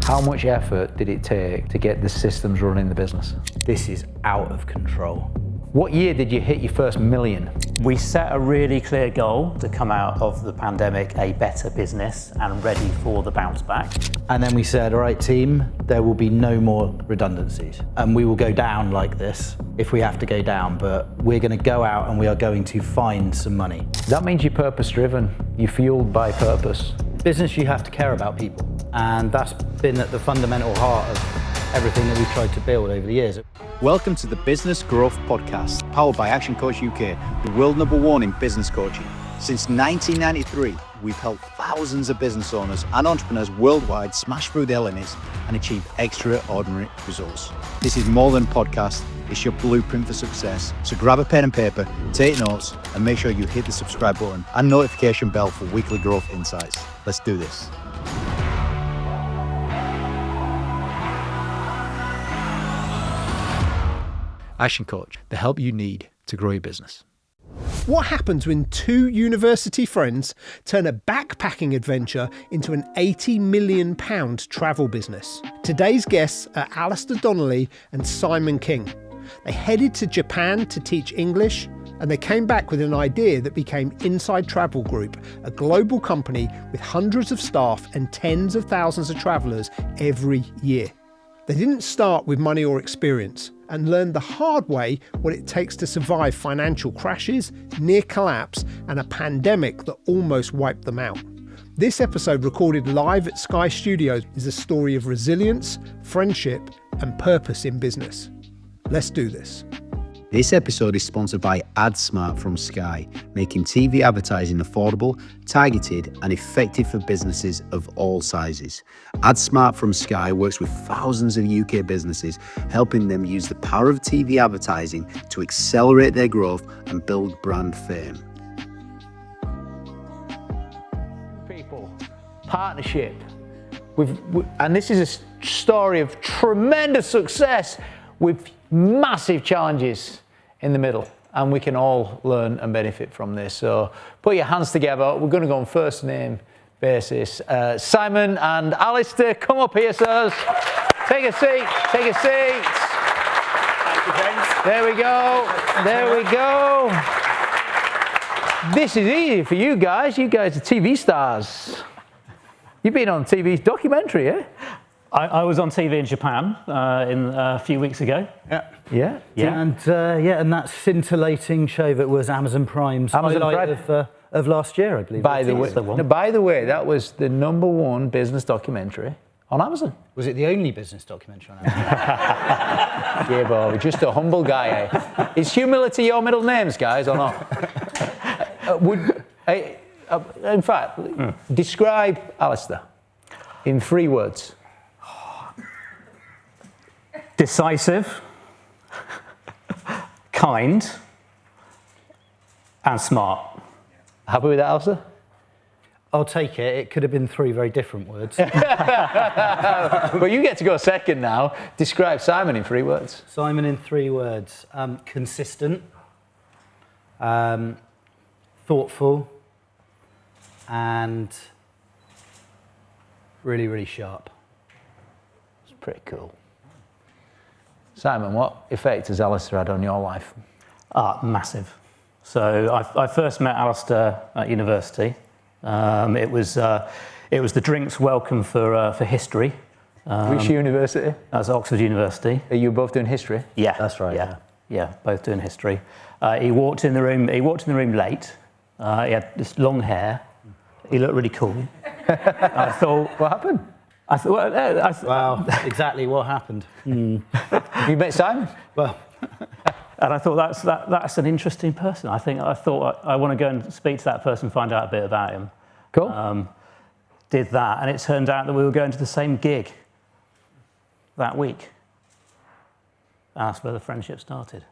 How much effort did it take to get the systems running in the business? This is out of control. What year did you hit your first million? We set a really clear goal to come out of the pandemic a better business and ready for the bounce back. And then we said, all right, team, there will be no more redundancies. And we will go down like this if we have to go down, but we're going to go out and we are going to find some money. That means you're purpose-driven. You're fueled by purpose. Business, you have to care about people. And that's been at the fundamental heart of everything that we've tried to build over the years. Welcome to the Business Growth Podcast, powered by ActionCOACH UK, the world #1 in business coaching. Since 1993, we've helped thousands of business owners and entrepreneurs worldwide smash through their limits and achieve extraordinary results. This is more than a podcast, it's your blueprint for success. So grab a pen and paper, take notes, and make sure you hit the subscribe button and notification bell for weekly growth insights. Let's do this. ActionCOACH, the help you need to grow your business. What happens when two university friends turn a backpacking adventure into an £80 million travel business? Today's guests are Alastair Donnelly and Simon King. They headed to Japan to teach English, and they came back with an idea that became Inside Travel Group, a global company with hundreds of staff and tens of thousands of travellers every year. They didn't start with money or experience and learned the hard way what it takes to survive financial crashes, near collapse, and a pandemic that almost wiped them out. This episode, recorded live at Sky Studios, is a story of resilience, friendship, and purpose in business. Let's do this. This episode is sponsored by AdSmart from Sky, making TV advertising affordable, targeted, and effective for businesses of all sizes. AdSmart from Sky works with thousands of UK businesses, helping them use the power of TV advertising to accelerate their growth and build brand fame. People, partnership. And this is a story of tremendous success with massive challenges in the middle, and we can all learn and benefit from this. So put your hands together. We're going to go on first name basis. Simon and Alistair, come up here, sirs. Take a seat. Take a seat. Thank you, friends. There we go. There we go. This is easy for you guys. You guys are TV stars. You've been on TV documentary, eh? I was on TV in Japan a few weeks ago. Yeah. And and that scintillating show that was Amazon Prime's highlight of last year, I believe. By the way, that was the #1 business documentary on Amazon. Was it the only business documentary on Amazon? Yeah, Bob, just a humble guy, eh? Is humility your middle names, guys, or not? In fact, describe Alistair in 3 words. Decisive, kind, and smart. Happy with that, Alistair? I'll take it. It could have been 3 very different words. Well, you get to go second now. Describe Simon in 3 words. Simon in 3 words. Consistent, thoughtful, and really, really sharp. It's pretty cool. Simon, what effect has Alistair had on your life? Massive. So I first met Alistair at university. It was the drinks welcome for history. Which university? That's Oxford University. Are you both doing history? Yeah, that's right. Yeah, both doing history. He walked in the room late. He had this long hair. He looked really cool. I thought, what happened? Wow, exactly what happened. You met Simon? Well, and I thought that's an interesting person. I thought I want to go and speak to that person, find out a bit about him. Cool. Did that, and it turned out that we were going to the same gig that week. And that's where the friendship started.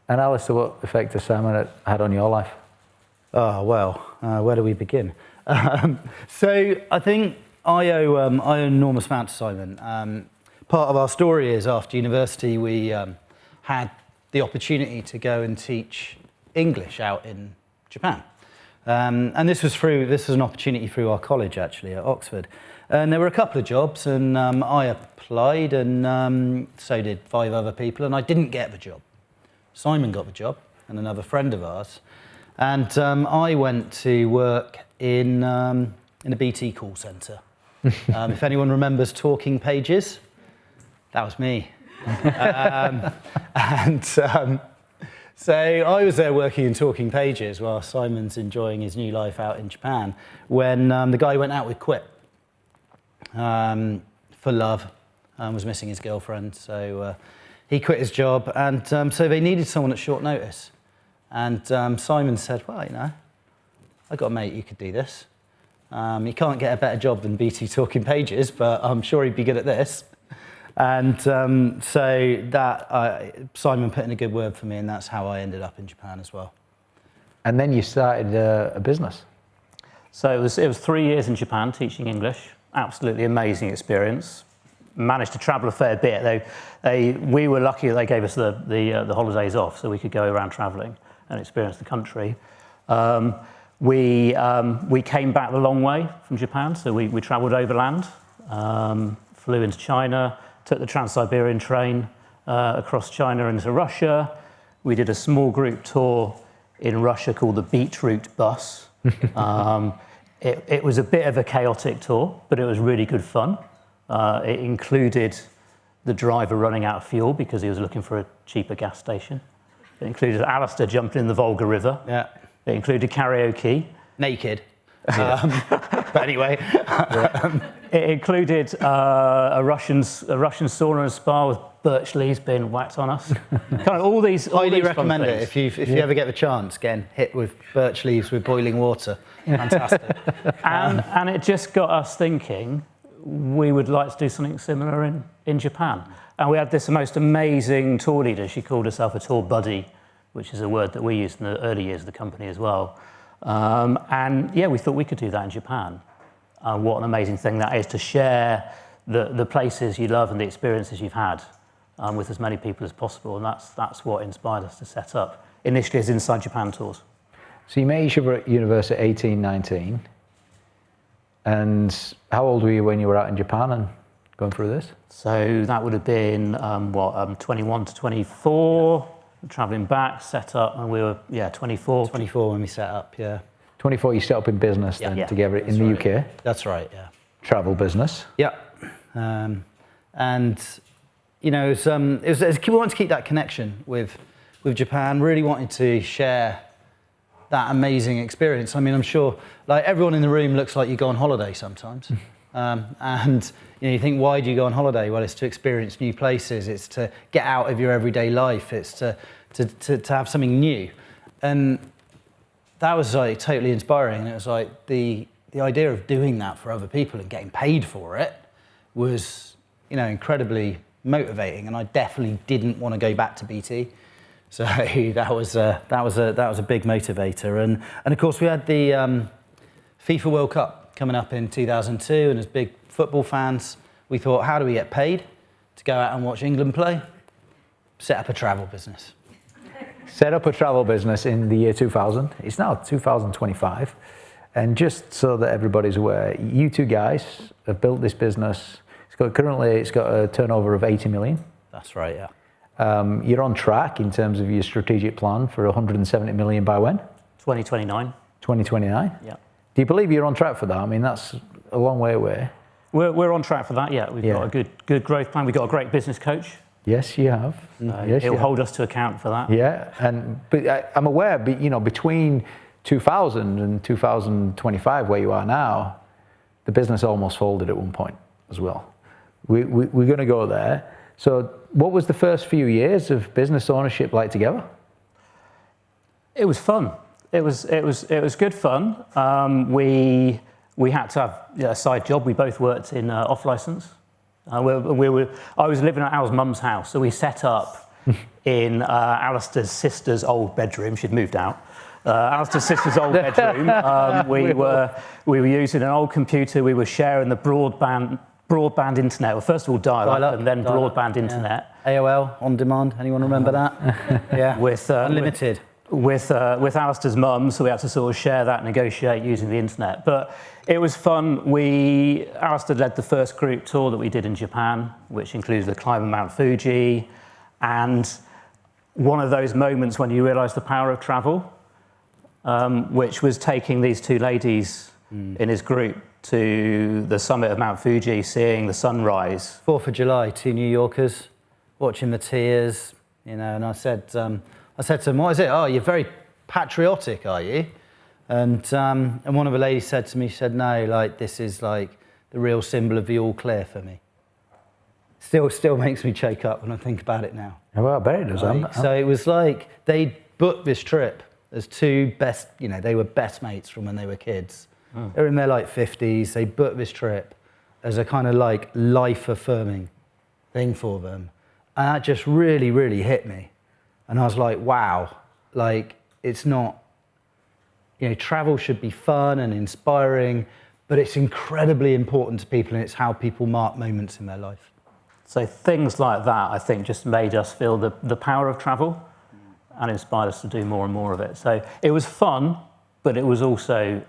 And Alistair, what effect has Simon had on your life? Oh, well, where do we begin? So I think I owe an enormous amount to Simon. Part of our story is after university we had the opportunity to go and teach English out in Japan. And this was an opportunity through our college actually at Oxford. And there were a couple of jobs, and I applied, and so did 5 other people, and I didn't get the job. Simon got the job, and another friend of ours. And I went to work in a BT call centre. If anyone remembers Talking Pages, that was me. So I was there working in Talking Pages while Simon's enjoying his new life out in Japan when the guy went out with quit for love, was missing his girlfriend. So he quit his job, and so they needed someone at short notice. And Simon said, well, you know, I got a mate who could do this. He can't get a better job than BT Talking Pages, but I'm sure he'd be good at this. And so that Simon put in a good word for me, and that's how I ended up in Japan as well. And then you started a business. So it was 3 years in Japan teaching English. Absolutely amazing experience. Managed to travel a fair bit. We were lucky that they gave us the holidays off, so we could go around travelling and experience the country. We came back the long way from Japan, so we travelled overland, flew into China, took the Trans-Siberian train across China into Russia. We did a small group tour in Russia called the Beetroot Bus. It was a bit of a chaotic tour, but it was really good fun. It included the driver running out of fuel because he was looking for a cheaper gas station. It included Alastair jumping in the Volga River. Yeah. It included karaoke. Naked. But anyway. It included a Russian sauna and spa with birch leaves being whacked on us. Kind of all these. Highly recommend it if you ever get the chance. Getting hit with birch leaves with boiling water. Fantastic. And it just got us thinking we would like to do something similar in Japan. And we had this most amazing tour leader. She called herself a tour buddy, which is a word that we used in the early years of the company as well. And yeah, we thought we could do that in Japan. What an amazing thing that is to share the places you love and the experiences you've had with as many people as possible. And that's what inspired us to set up initially as Inside Japan tours. So you met each other at university at 18, 19. And how old were you when you were out in Japan and going through this? So that would have been 21 to 24. Travelling back, set up, and we were 24. 24 when we set up, yeah. 24, you set up in business then together in the UK. That's right, yeah. Travel business. Yeah. And you know, we wanted to keep that connection with Japan. Really wanted to share that amazing experience. I mean, I'm sure like everyone in the room looks like you go on holiday sometimes. And you think, why do you go on holiday? Well, it's to experience new places. It's to get out of your everyday life. It's to have something new. And that was like totally inspiring. And it was like the idea of doing that for other people and getting paid for it was, you know, incredibly motivating. And I definitely didn't want to go back to BT. So that was a big motivator. And of course we had the FIFA World Cup coming up in 2002, and as big football fans, we thought, how do we get paid to go out and watch England play? Set up a travel business. Set up a travel business in the year 2000. It's now 2025. And just so that everybody's aware, you two guys have built this business. Currently, it's got a turnover of 80 million. That's right, yeah. You're on track in terms of your strategic plan for 170 million by when? 2029. 2029? Yeah. Do you believe you're on track for that? I mean, that's a long way away. We're on track for that, yeah. We've got a good growth plan. We've got a great business coach. Yes, you have. Yes, He'll hold us to account for that. Yeah, but I'm aware, between 2000 and 2025, where you are now, the business almost folded at one point as well. We're going to go there. So what was the first few years of business ownership like together? It was fun. It was good fun. We had to have a side job. We both worked in off license. I was living at Al's mum's house, so we set up in Alistair's sister's old bedroom. She'd moved out. Alistair's sister's old bedroom. We were using an old computer. We were sharing the broadband internet. Well, first of all, dial-up and then broadband internet. AOL on demand. Anyone remember that? Yeah. With unlimited. with Alistair's mum, so we had to sort of share that, negotiate using the internet. But it was fun. Alistair led the first group tour that we did in Japan, which included the climb of Mount Fuji, and one of those moments when you realise the power of travel, which was taking these two ladies in his group to the summit of Mount Fuji, seeing the sunrise. 4th of July, two New Yorkers, watching the tears, and I said to them, what is it? Oh, you're very patriotic, are you? And one of the ladies said to me, she said, no, like, this is like the real symbol of the all clear for me. Still makes me choke up when I think about it now. Well, I bet it does. Like, so it was like, they booked this trip as two best, they were best mates from when they were kids. They were in their like 50s, they booked this trip as a kind of like life-affirming thing for them. And that just really, really hit me. And I was like, wow, like it's not, travel should be fun and inspiring, but it's incredibly important to people and it's how people mark moments in their life. So things like that, I think, just made us feel the power of travel and inspired us to do more and more of it. So it was fun, but it was also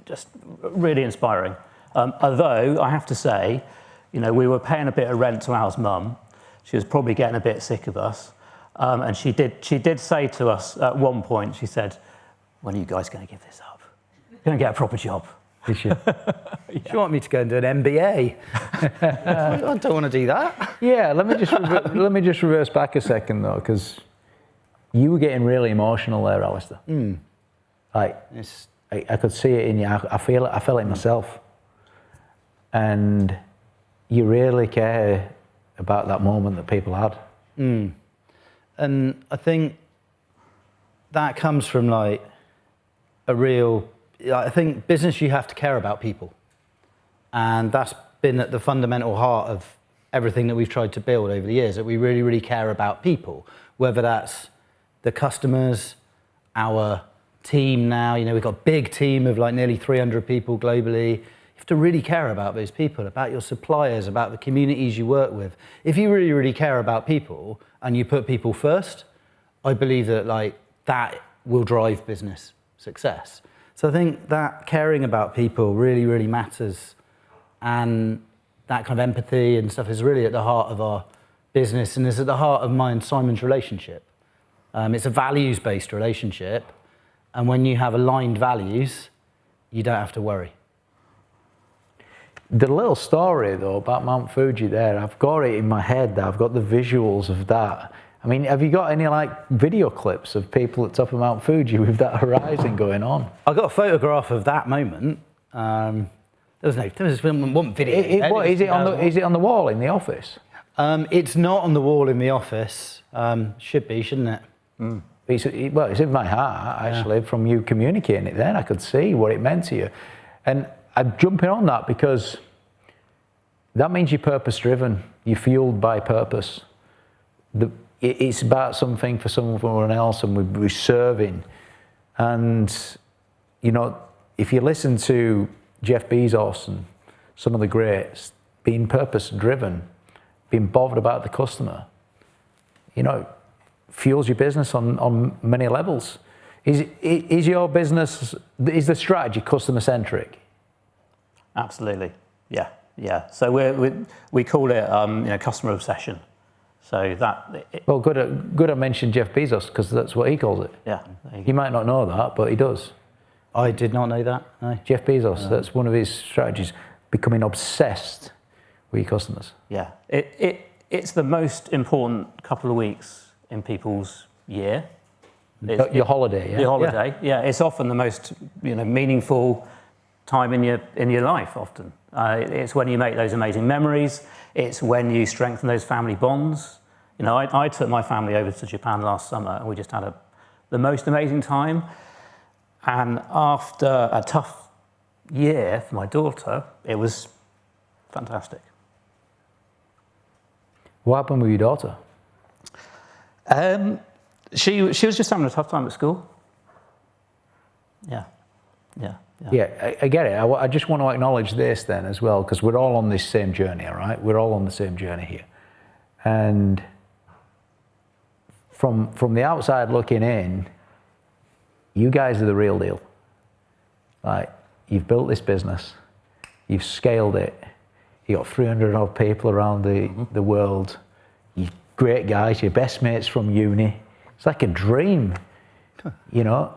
just really inspiring. Although, I have to say, we were paying a bit of rent to Al's mum. She was probably getting a bit sick of us. And she did say to us at one point, she said, when are you guys going to give this up? You're going to get a proper job. Did she? Yeah. You want me to go and do an MBA? I don't want to do that. Yeah, let me just reverse back a second though, because you were getting really emotional there, Alistair. Like, I could see it in you. I felt it myself. And you really care about that moment that people had. And I think that comes from like I think business, you have to care about people. And that's been at the fundamental heart of everything that we've tried to build over the years, that we really, really care about people, whether that's the customers, our team now, we've got a big team of like nearly 300 people globally. You have to really care about those people, about your suppliers, about the communities you work with. If you really, really care about people and you put people first, I believe that like that will drive business success. So I think that caring about people really, really matters. And that kind of empathy and stuff is really at the heart of our business and is at the heart of mine and Simon's relationship. It's a values-based relationship. And when you have aligned values, you don't have to worry. The little story though about Mount Fuji there, I've got it in my head. I've got the visuals of that. I mean, have you got any like video clips of people at the top of Mount Fuji with that horizon going on? I got a photograph of that moment. There was one video. Is it on the wall in the office? It's not on the wall in the office. Should be, shouldn't it? It's in my heart, actually, from you communicating it then. I could see what it meant to you. And I'm jumping on that because that means you're purpose-driven. You're fueled by purpose. It's about something for someone else and we're serving. And, if you listen to Jeff Bezos and some of the greats, being purpose-driven, being bothered about the customer, fuels your business on many levels. Is your business, is the strategy customer-centric? Absolutely, yeah. So we call it customer obsession. So that. Well, good I mentioned Jeff Bezos because that's what he calls it. Yeah. You might not know that, but he does. I did not know that. No. Jeff Bezos, that's one of his strategies, becoming obsessed with your customers. Yeah, it's the most important couple of weeks in people's year. Your holiday, yeah. Your holiday, yeah. It's often the most meaningful time in your life. Often, it's when you make those amazing memories. It's when you strengthen those family bonds. I took my family over to Japan last summer, and we just had the most amazing time. And after a tough year for my daughter, it was fantastic. What happened with your daughter? She was just having a tough time at school. Yeah. Yeah, I get it. I just want to acknowledge this then as well, because we're all on this same journey, all right? We're all on the same journey here. And from the outside looking in, you guys are the real deal. Like, you've built this business, you've scaled it, you got 300 odd people around the world, you great guys, your best mates from uni. It's like a dream, you know,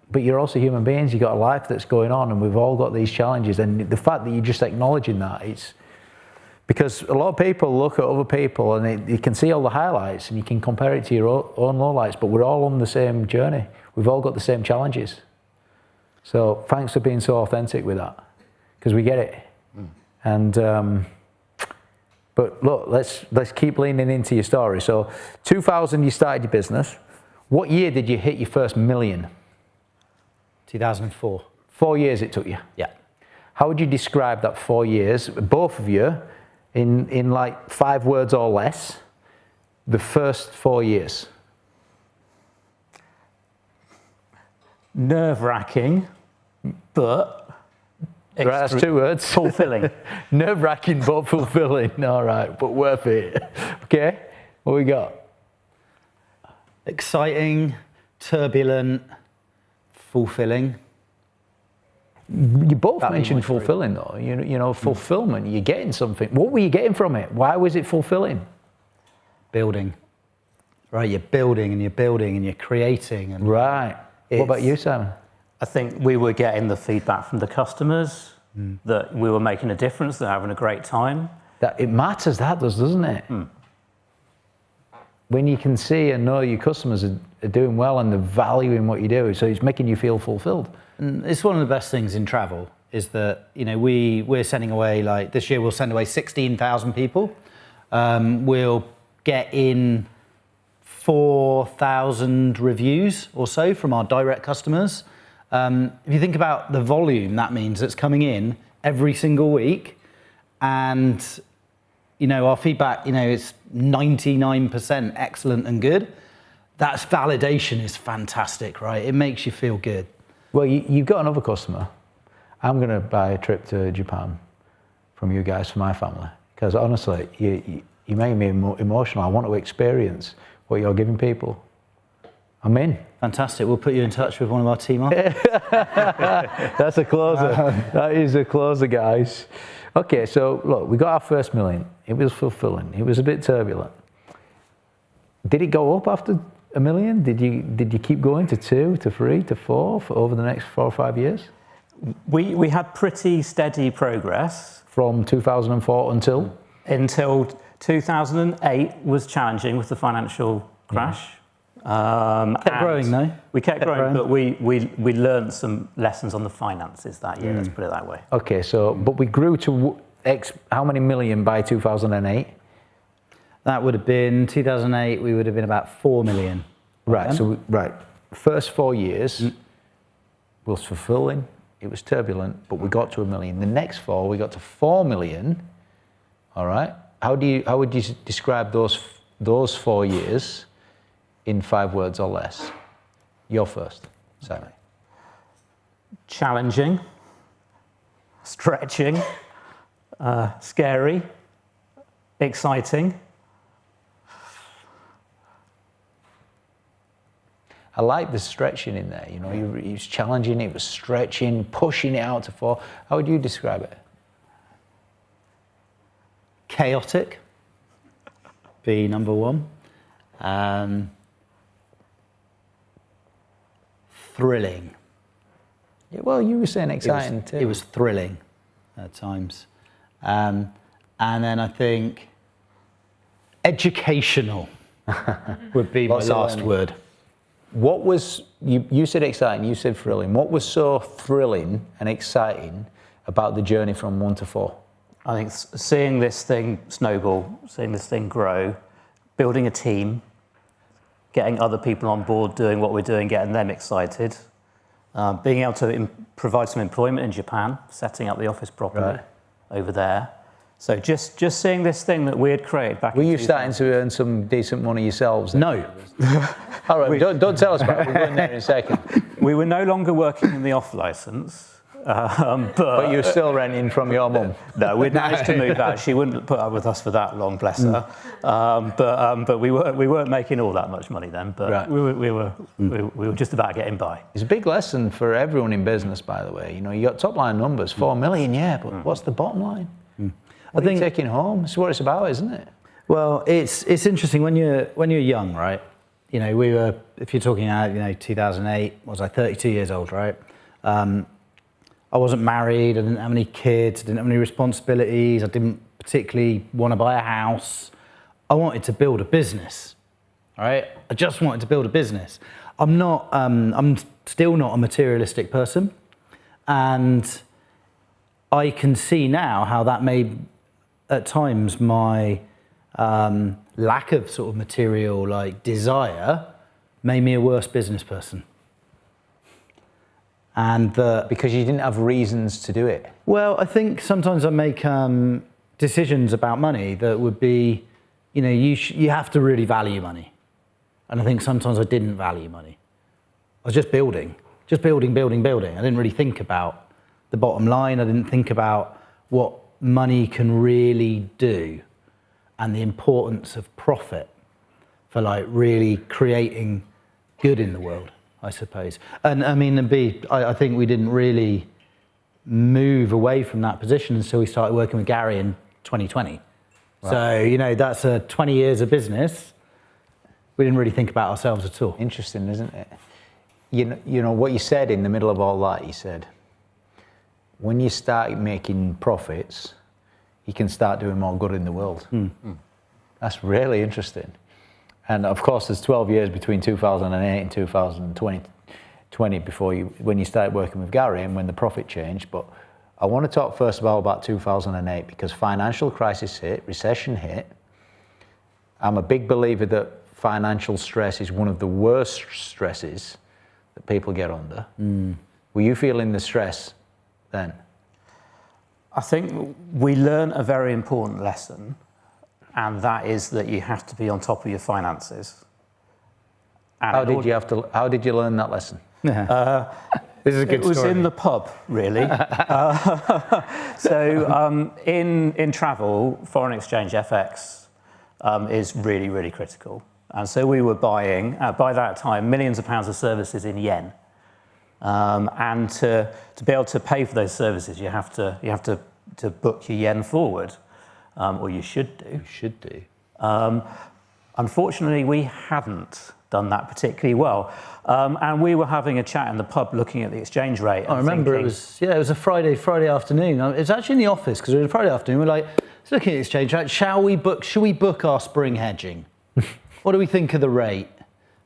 but you're also human beings, you've got a life that's going on, and we've all got these challenges. And the fact that you're just acknowledging that, it's because a lot of people look at other people and you can see all the highlights and you can compare it to your own lowlights, but we're all on the same journey. We've all got the same challenges. So thanks for being so authentic with that, because we get it. And but look, let's keep leaning into your story. So 2000, you started your business. What year did you hit your first million? 2004. 4 years it took you. Yeah. How would you describe that 4 years, both of you, in like 5 words or less, the first 4 years? Nerve-wracking, but Right, that's 2 words. fulfilling. Nerve-wracking but fulfilling. All right, but worth it. Okay, what we got? Exciting, turbulent, fulfilling. You both That mentioned was true. fulfilling, though. You know, fulfillment. You're getting something. What were you getting from it? Why was it fulfilling? Building. Right, you're building and you're building and you're creating. And Right. What about you, Simon? I think we were getting the feedback from the customers that we were making a difference, they're having a great time. That it matters. That does, doesn't it? When you can see and know your customers are doing well and they're valuing what you do, so it's making you feel fulfilled. And it's one of the best things in travel is that, you know, we're sending away, like this year we'll send away 16,000 people. We'll get in 4,000 reviews or so from our direct customers. If you think about the volume that means that's coming in every single week, and you know, our feedback, you know, it's 99% excellent and good. That's validation is fantastic, right? It makes you feel good. Well, you've got another customer. I'm going to buy a trip to Japan from you guys for my family, because honestly, you make me emotional. I want to experience what you're giving people. I'm in. Fantastic. We'll put you in touch with one of our team. That's a closer. That is a closer, guys. Okay, so look, we got our first million. It was fulfilling. It was a bit turbulent. Did it go up after a million? Did you keep going to 2, to 3, to 4 for over the next 4 or 5 years? We had pretty steady progress. From 2004 until? Until 2008 was challenging with the financial crash. Kept growing though. We kept growing, but we learned some lessons on the finances that year, let's put it that way. Okay, so, but we grew to how many million by 2008? That would have been 2008. We would have been about 4 million. Right. So first 4 years was fulfilling. It was turbulent, but we got to 1 million. The next 4, we got to 4 million. All right. How would you describe those 4 years in 5 words or less? You're first, Simon. Challenging, stretching, scary, exciting. I like the stretching in there. You know, it was challenging, it was stretching, pushing it out to 4. How would you describe it? Chaotic. Be number 1. Thrilling. Yeah, well, you were saying exciting too. It was thrilling at times. And then I think educational would be my last word. What was, you said exciting, you said thrilling. What was so thrilling and exciting about the journey from 1 to 4? I think seeing this thing snowball, seeing this thing grow, building a team, getting other people on board, doing what we're doing, getting them excited, being able to provide some employment in Japan, setting up the office properly over there. So just seeing this thing that we had created back. Were you starting to earn some decent money yourselves? No. All right, don't tell us about it. We'll go in there in a second. We were no longer working in the off license. But you're still renting from your mum. No, we'd managed to move out. She wouldn't put up with us for that long, bless her. But we weren't making all that much money then. But Right. we were just about getting by. It's a big lesson for everyone in business, by the way. You know, you got top line numbers, 4 million, yeah, but what's the bottom line? What are you taking home? It's what it's about, isn't it? Well, it's interesting when you're young, right? You know, if you're talking about, 2008, was I 32 years old, right? I wasn't married, I didn't have any kids, I didn't have any responsibilities, I didn't particularly want to buy a house. I wanted to build a business, right? I just wanted to build a business. I'm still not a materialistic person, and I can see now how that made, at times, my lack of sort of material desire made me a worse business person. And Because you didn't have reasons to do it. well, I think sometimes I make decisions about money that would be, you have to really value money. And I think sometimes I didn't value money. I was just building. I didn't really think about the bottom line. I didn't think about what money can really do and the importance of profit for really creating good in the world, I suppose. And I mean, I think we didn't really move away from that position until we started working with Gary in 2020. Wow. So, that's 20 years of business. We didn't really think about ourselves at all. Interesting, isn't it? You know what you said in the middle of all that, you said, when you start making profits, you can start doing more good in the world. That's really interesting. And of course, there's 12 years between 2008 and 2020 when you started working with Gary and when the profit changed. But I want to talk first of all about 2008 because financial crisis hit, recession hit. I'm a big believer that financial stress is one of the worst stresses that people get under. Were you feeling the stress then? I think we learned a very important lesson, and that is that you have to be on top of your finances. And How did you learn that lesson? This is a good story. It was in the pub, really. So in travel, foreign exchange, FX, is really, really critical. And so we were buying, by that time, millions of pounds of services in yen. And to be able to pay for those services, you have to book your yen forward, or you should do. Unfortunately, we hadn't done that particularly well, and we were having a chat in the pub, looking at the exchange rate. I remember it was a Friday afternoon. It was actually in the office because it was a Friday afternoon. We're let's looking at the exchange rate. Shall we book our spring hedging? What do we think of the rate?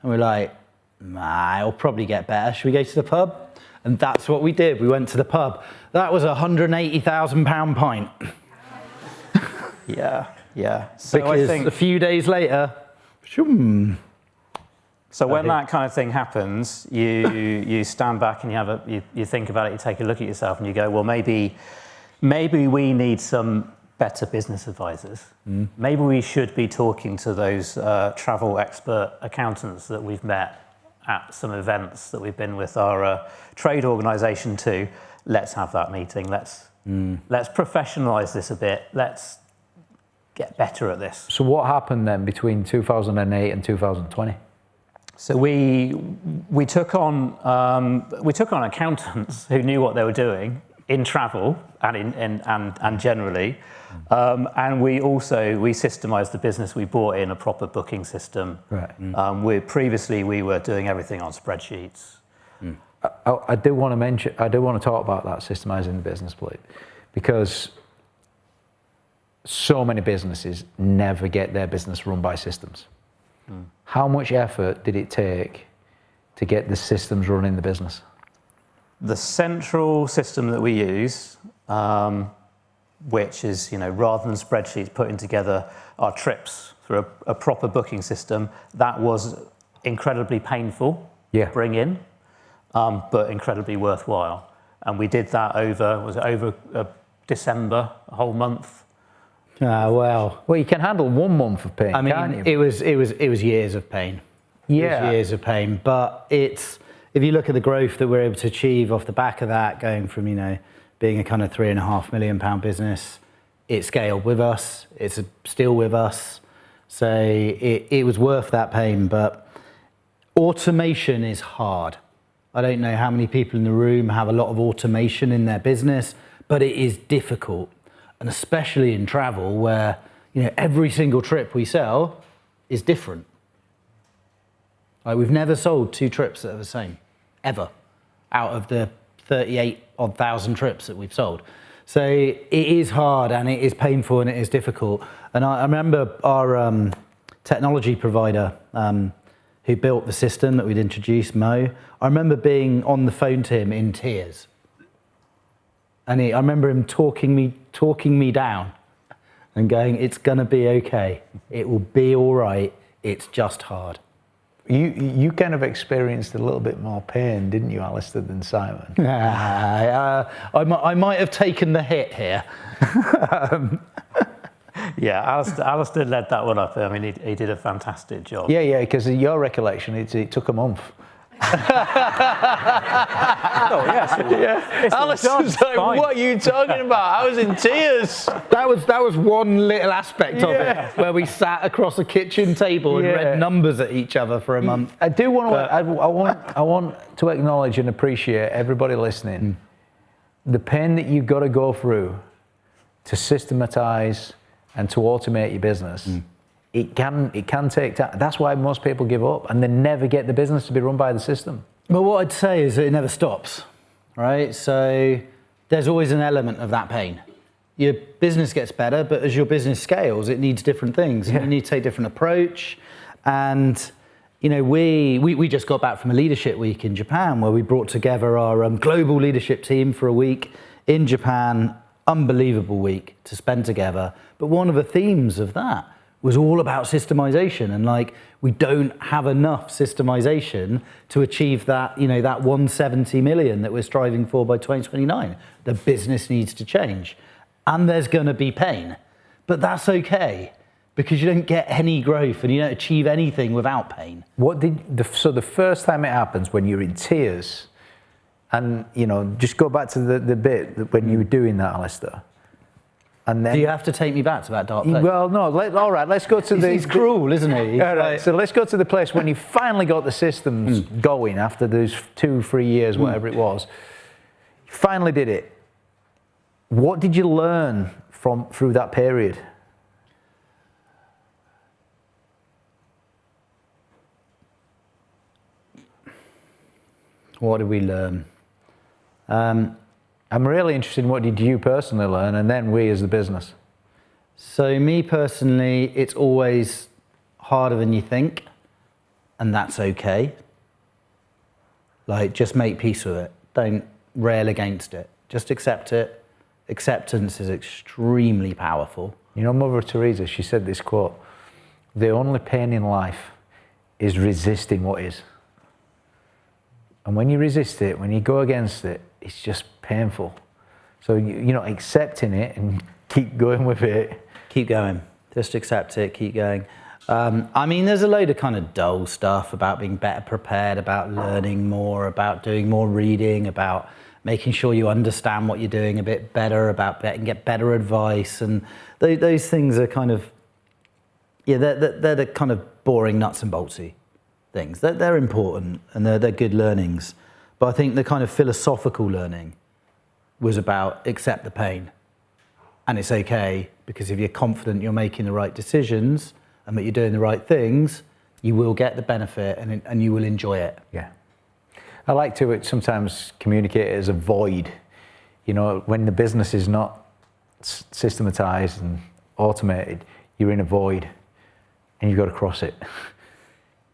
And we're like, it'll probably get better. Should we go to the pub? And that's what we did. We went to the pub. That was a £180,000 pint. Yeah. So because I think a few days later, So when that kind of thing happens, you stand back and you think about it. You take a look at yourself and you go, well, maybe we need some better business advisors. Maybe we should be talking to those travel expert accountants that we've met at some events that we've been with our trade organisation to. Let's have that meeting. Let's professionalise this a bit. Let's get better at this. So what happened then between 2008 and 2020? So we took on accountants who knew what they were doing in travel and generally, and we systemised the business. We brought in a proper booking system. Right. Previously we were doing everything on spreadsheets. I do want to talk about that systemising the business, please, because so many businesses never get their business run by systems. How much effort did it take to get the systems running the business? The central system that we use, which is, rather than spreadsheets, putting together our trips through a proper booking system, that was incredibly painful to bring in, but incredibly worthwhile. And we did that over December, a whole month. Well, you can handle 1 month of pain, I mean, can't you? it was years of pain. Yeah. It was years of pain, but it's if you look at the growth that we're able to achieve off the back of that, going from, being a kind of £3.5 million business, it scaled with us, it's still with us. So it was worth that pain, but automation is hard. I don't know how many people in the room have a lot of automation in their business, but it is difficult. And especially in travel where, every single trip we sell is different. Like, we've never sold 2 trips that are the same, ever, out of the 38,000 trips that we've sold. So it is hard and it is painful and it is difficult. And I remember our technology provider who built the system that we'd introduced, Mo, I remember being on the phone to him in tears. And I remember him talking me down and going, it's gonna be okay. It will be all right. It's just hard. You kind of experienced a little bit more pain, didn't you, Alistair, than Simon? I might have taken the hit here. Yeah, Alistair led that one up. I mean, he did a fantastic job. Yeah, because in your recollection, it took a month. Oh, yes. Yeah. Alistair's like, fine. what are you talking about? I was in tears. That was one little aspect of it, where we sat across a kitchen table and read numbers at each other for a month. I do want to. I want to acknowledge and appreciate everybody listening. The pain that you've got to go through to systematize and to automate your business. It can take time. That's why most people give up and they never get the business to be run by the system. But what I'd say is that it never stops, right? So there's always an element of that pain. Your business gets better, but as your business scales, it needs different things. You need to take a different approach. And we just got back from a leadership week in Japan where we brought together our global leadership team for a week in Japan. Unbelievable week to spend together. But one of the themes of that was all about systemization, and we don't have enough systemization to achieve that, that 170 million that we're striving for by 2029. The business needs to change, and there's going to be pain, but that's okay because you don't get any growth and you don't achieve anything without pain. So the first time it happens when you're in tears, and just go back to the bit that when you were doing that, Alistair. And then, do you have to take me back to that dark place? Well, no. All right, let's go to the. He's cruel, isn't he? All right, so let's go to the place when you finally got the systems going after those 2-3 years, whatever it was. You finally did it. What did you learn through that period? What did we learn? I'm really interested in what did you personally learn, and then we as the business. So me personally, it's always harder than you think, and that's okay. Just make peace with it. Don't rail against it. Just accept it. Acceptance is extremely powerful. Mother Teresa, she said this quote, "The only pain in life is resisting what is." And when you resist it, when you go against it, it's just painful. So accepting it and keep going with it. Keep going. Just accept it. Keep going. There's a load of kind of dull stuff about being better prepared, about learning more, about doing more reading, about making sure you understand what you're doing a bit better, about get better advice, and those things are kind of they're the kind of boring nuts and boltsy things. They're important and they're good learnings. But I think the kind of philosophical learning was about accept the pain. And it's okay, because if you're confident you're making the right decisions and that you're doing the right things, you will get the benefit and you will enjoy it. Yeah. I like to sometimes communicate it as a void. When the business is not systematized and automated, you're in a void and you've got to cross it.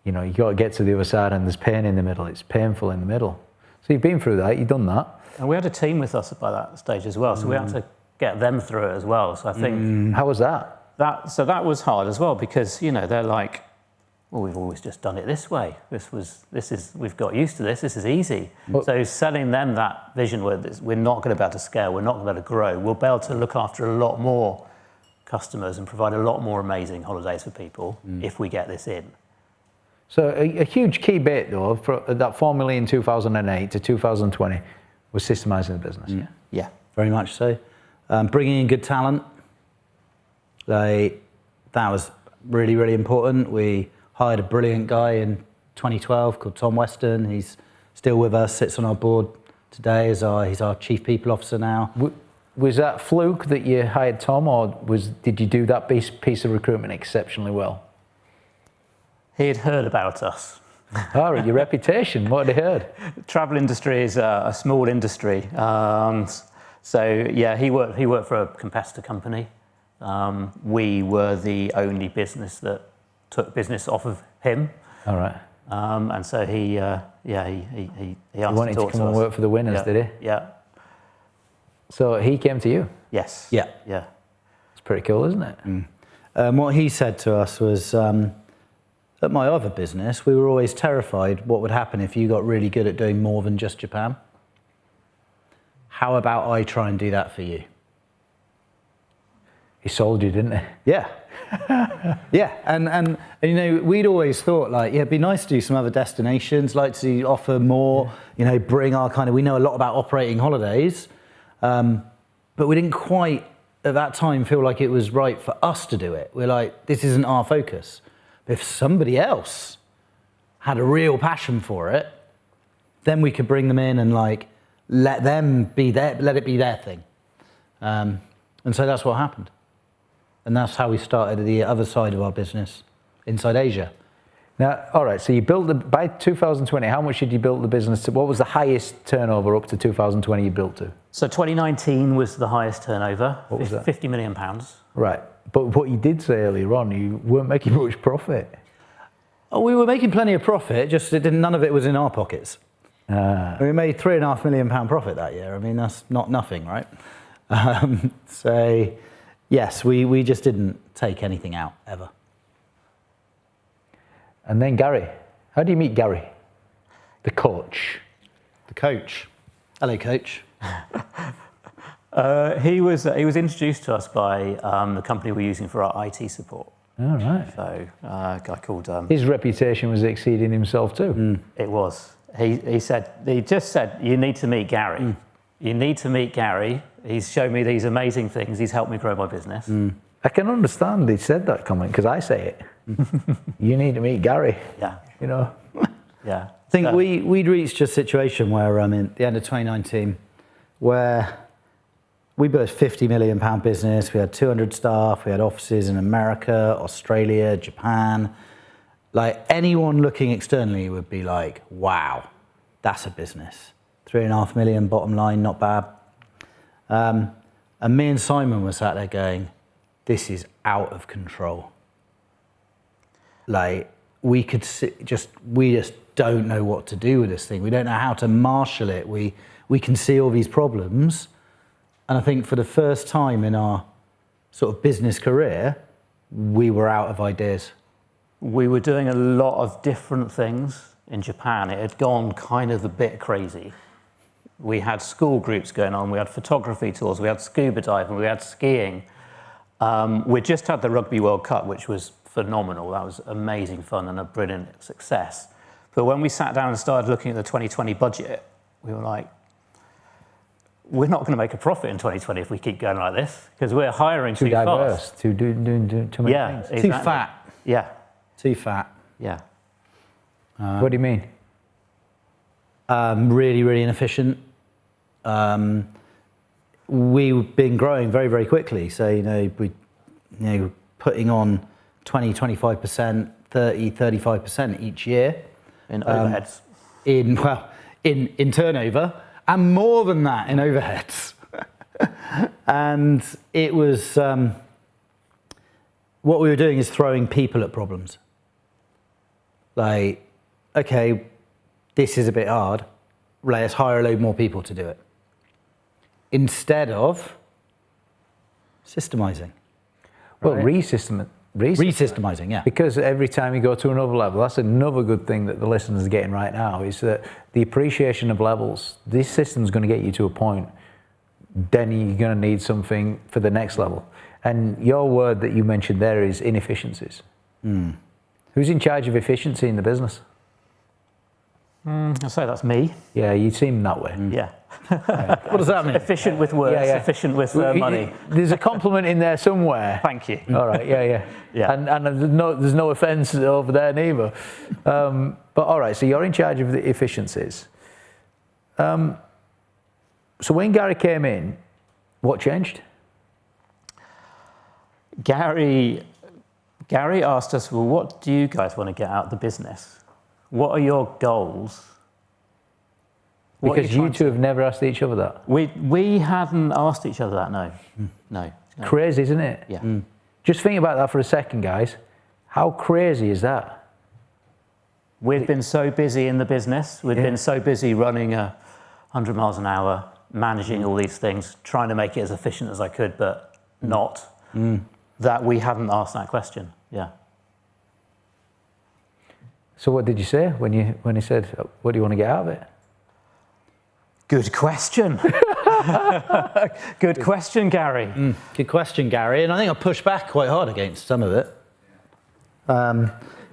You've got to get to the other side, and there's pain in the middle. It's painful in the middle. So you've been through that, you've done that. And we had a team with us by that stage as well, so we had to get them through it as well. So I think... How was that? That was hard as well, because, they're like, well, we've always just done it this way. We've got used to this is easy. So selling them that vision where we're not going to be able to scale, we're not going to be able to grow, we'll be able to look after a lot more customers and provide a lot more amazing holidays for people if we get this in. So a huge key bit though, for that 4 million 2008 to 2020 was systemising the business. Yeah. Yeah. Very much so. Bringing in good talent, that was really, really important. We hired a brilliant guy in 2012 called Tom Weston. He's still with us, sits on our board today. He's our chief people officer now. Was that fluke that you hired Tom, or did you do that piece of recruitment exceptionally well? He had heard about us. All right, your reputation, what had he heard? Travel industry is a small industry. So yeah, he worked for a competitor company. We were the only business that took business off of him. All right. And so he asked He to wanted to talk come to and us. work for the winners, Yeah. did he? Yeah. So he came to you. Yes. Yeah. Yeah. It's pretty cool, isn't it? What he said to us was, at my other business, we were always terrified what would happen if you got really good at doing more than just Japan. How about I try and do that for you? He sold you, didn't he? Yeah. Yeah, and you know, we'd always thought like, yeah, it'd be nice to do some other destinations, like to offer more, you know, bring our kind of, we know a lot about operating holidays, but we didn't quite at that time feel like it was right for us to do it. We're like, this isn't our focus. But if somebody else had a real passion for it, then we could bring them in and like, let it be their thing. And so that's what happened. And that's how we started the other side of our business, inside Asia. Now, all right, so you built by 2020, how much did you build the business to? What was the highest turnover up to 2020 you built to? So 2019 was the highest turnover. What was that? £50 million. Right, but what you did say earlier on, you weren't making much profit. Oh, we were making plenty of profit, just none of it was in our pockets. We made £3.5 million profit that year. I mean, that's not nothing, right? So, yes, we just didn't take anything out, ever. And then Gary. How do you meet Gary? The coach. The coach. Hello, coach. He was introduced to us by the company we're using for our IT support. All right. So a guy called... His reputation was exceeding himself too. It was. He just said, you need to meet Gary. You need to meet Gary. He's shown me these amazing things. He's helped me grow my business. I can understand he said that comment because I say it. You need to meet Gary. Yeah. You know. Yeah. I think we'd reached a situation where, in the end of 2019, where we built a £50 million business. We had 200 staff. We had offices in America, Australia, Japan. Like anyone looking externally would be like, wow, that's a business. 3.5 million bottom line, not bad. And me and Simon were sat there going, this is out of control. Like we just don't know what to do with this thing. We don't know how to marshal it. We can see all these problems. And I think for the first time in our sort of business career, we were out of ideas. We were doing a lot of different things in Japan. It had gone kind of a bit crazy. We had school groups going on, we had photography tours, we had scuba diving, we had skiing. We just had the Rugby World Cup, which was phenomenal. That was amazing fun and a brilliant success. But when we sat down and started looking at the 2020 budget, we were like, we're not going to make a profit in 2020 if we keep going like this, because we're hiring too diverse, fast. doing too many Yeah, things. Too fat. Yeah, Too fat. yeah. What do you mean? Really, really inefficient. We've been growing very, very quickly. So, putting on 20, 25%, 30, 35% each year. In overheads. In turnover, and more than that in overheads. And it was, what we were doing is throwing people at problems. Like, okay, this is a bit hard. Let's hire a load more people to do it. Instead of systemizing. Well, Right. re-systemizing, yeah. Because every time you go to another level, that's another good thing that the listeners are getting right now, is that the appreciation of levels, this system's going to get you to a point, then you're going to need something for the next level. And your word that you mentioned there is inefficiencies. Who's in charge of efficiency in the business? I'll say that's me. Yeah, you seem that way. Yeah. What does that mean? Efficient with words, efficient with money. There's a compliment in there somewhere. Thank you. All right, yeah. And there's no offence over there neither. But all right, so you're in charge of the efficiencies. So when Gary came in, what changed? Gary asked us, well, what do you guys want to get out of the business? What are your goals? Because you two have never asked each other that. We hadn't asked each other that, no. No. Crazy, isn't it? Yeah. Just think about that for a second, guys. How crazy is that? We've been so busy in the business. We've been so busy running 100 miles an hour, managing all these things, trying to make it as efficient as I could, but not, that we hadn't asked that question. Yeah. So what did you say when he said, what do you want to get out of it? Good question. Good question, Gary. Good question, Gary. And I think I pushed back quite hard against some of it.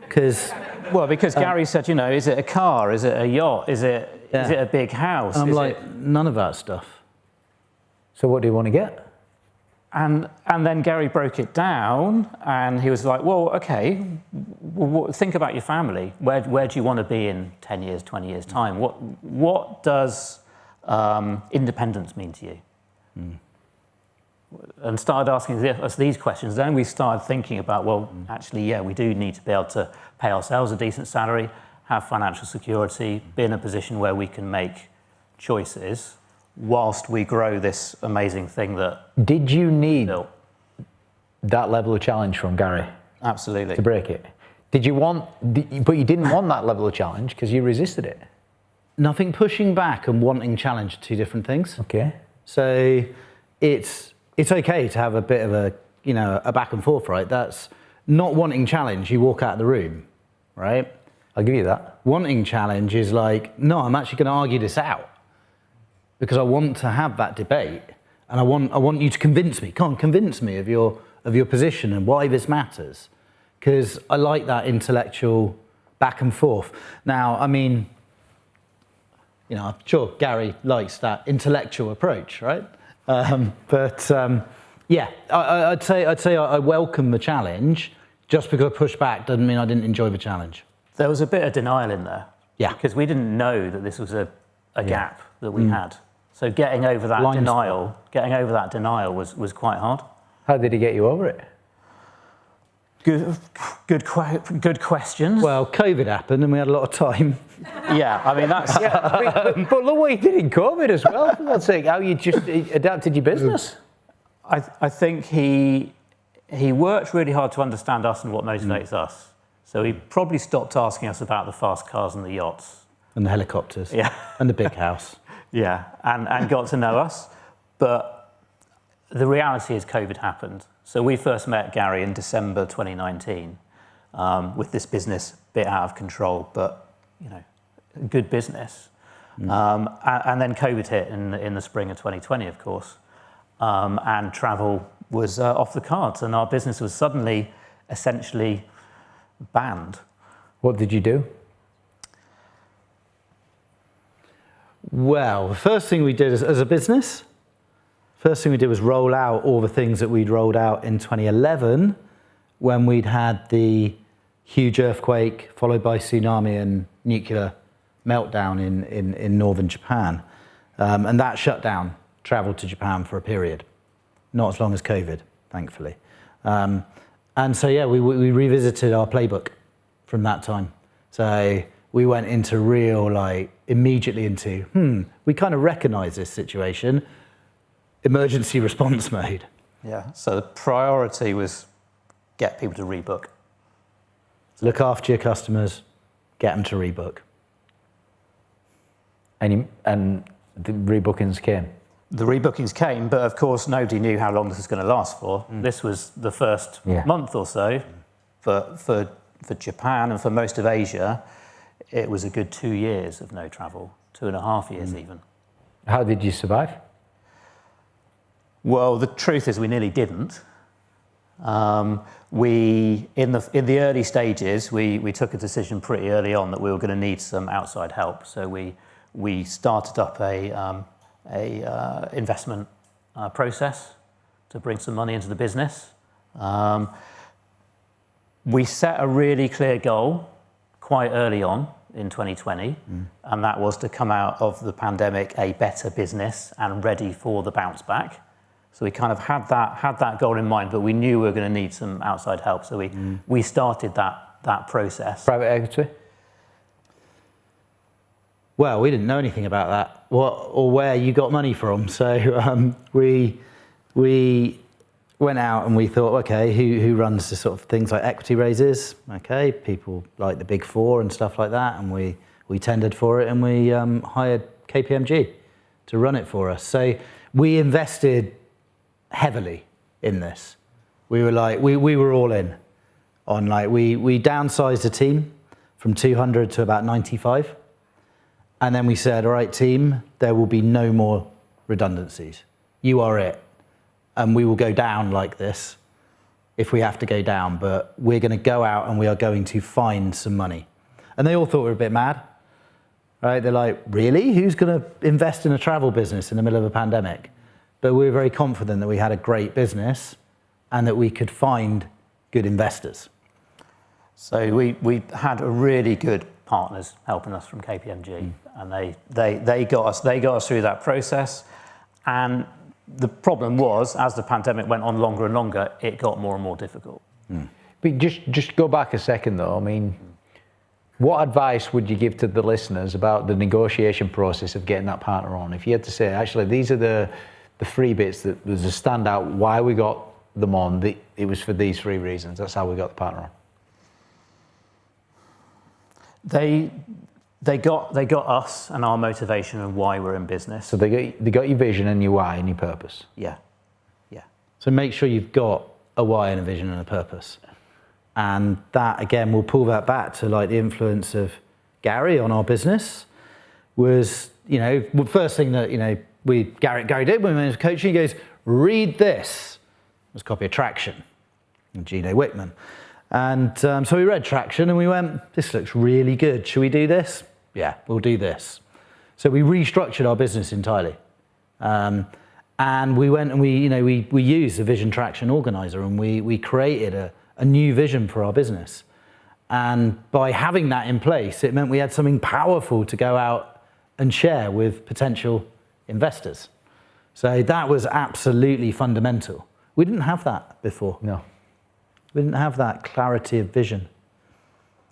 Because Gary said, is it a car? Is it a yacht? Is it a big house? I'm like, none of that stuff. So what do you want to get? And then Gary broke it down, and he was like, well, okay, think about your family. Where do you want to be in 10 years, 20 years' time? What does independence mean to you? And started asking us these questions. Then we started thinking about, actually, we do need to be able to pay ourselves a decent salary, have financial security, be in a position where we can make choices whilst we grow this amazing thing that... Did you need that level of challenge from Gary? Absolutely. To break it? But you didn't want that level of challenge because you resisted it? Nothing. Pushing back and wanting challenge are two different things. Okay. So it's okay to have a bit of a back and forth, right? That's not wanting challenge. You walk out of the room, right? I'll give you that. Wanting challenge is like, no, I'm actually going to argue this out because I want to have that debate, and I want you to convince me. Come on, convince me of your position and why this matters, because I like that intellectual back and forth. Now, I mean, I'm sure Gary likes that intellectual approach, right? I'd say I welcome the challenge. Just because I pushed back doesn't mean I didn't enjoy the challenge. There was a bit of denial in there. Yeah. Because we didn't know that this was a gap that we had. So getting over that denial was quite hard. How did he get you over it? Good questions. Well, COVID happened and we had a lot of time. Yeah, I mean, that's... But look what you did in COVID as well, for God's sake, how you just adapted your business. I think he worked really hard to understand us and what motivates us. So he probably stopped asking us about the fast cars and the yachts. And the helicopters. Yeah. And the big house. Yeah, and got to know us. But the reality is COVID happened. So we first met Gary in December 2019 with this business a bit out of control, but, good business. And then COVID hit in the spring of 2020, of course. And travel was off the cards, and our business was suddenly essentially banned. What did you do? Well, the first thing we did as a business, was roll out all the things that we'd rolled out in 2011 when we'd had the huge earthquake followed by tsunami and nuclear meltdown in northern Japan. And that shut down travel to Japan for a period. Not as long as COVID, thankfully. And so, we revisited our playbook from that time. So we went into immediately into, we kind of recognize this situation, emergency response mode. Yeah, so the priority was get people to rebook. Look after your customers, get them to rebook. And the rebookings came? The rebookings came, but of course nobody knew how long this was going to last for. This was the first month or so. For Japan and for most of Asia, it was a good 2 years of no travel, 2.5 years even. How did you survive? Well, the truth is we nearly didn't. We in the early stages, we took a decision pretty early on that we were going to need some outside help. So we started up a investment process to bring some money into the business. We set a really clear goal quite early on in 2020, and that was to come out of the pandemic a better business and ready for the bounce back. So we kind of had that goal in mind, but we knew we were going to need some outside help. So we started that process. Private equity? Well, we didn't know anything about that, or where you got money from. So we went out and we thought, okay, who runs the sort of things like equity raises? Okay, people like the Big Four and stuff like that. And we tendered for it, and we hired KPMG to run it for us. So we invested heavily in this. We were like, we were all in on, like, we downsized the team from 200 to about 95. And then we said, all right, team, there will be no more redundancies. You are it. And we will go down like this if we have to go down, but we're going to go out and we are going to find some money. And they all thought we were a bit mad, right? They're like, really? Who's going to invest in a travel business in the middle of a pandemic? But we were very confident that we had a great business and that we could find good investors. So we had a really good partners helping us from KPMG, and they got us through that process. And the problem was, as the pandemic went on longer and longer, it got more and more difficult. But just go back a second though. I mean, what advice would you give to the listeners about the negotiation process of getting that partner on? If you had to say, actually, these are the three bits that was a standout why we got them on, it was for these three reasons. That's how we got the partner on. They got us and our motivation and why we're in business. So they got your vision and your why and your purpose. Yeah. So make sure you've got a why and a vision and a purpose. And that, again, we'll pull that back to, like, the influence of Gary on our business was, the first thing that, Gary did when we went to coaching, he goes, read this. It was a copy of Traction, and Gino Wickman. And so we read Traction and we went, this looks really good. Should we do this? Yeah, we'll do this. So we restructured our business entirely. And we went and we used the Vision Traction Organizer, and we created a new vision for our business. And by having that in place, it meant we had something powerful to go out and share with potential investors. So that was absolutely fundamental. We didn't have that before. No. We didn't have that clarity of vision.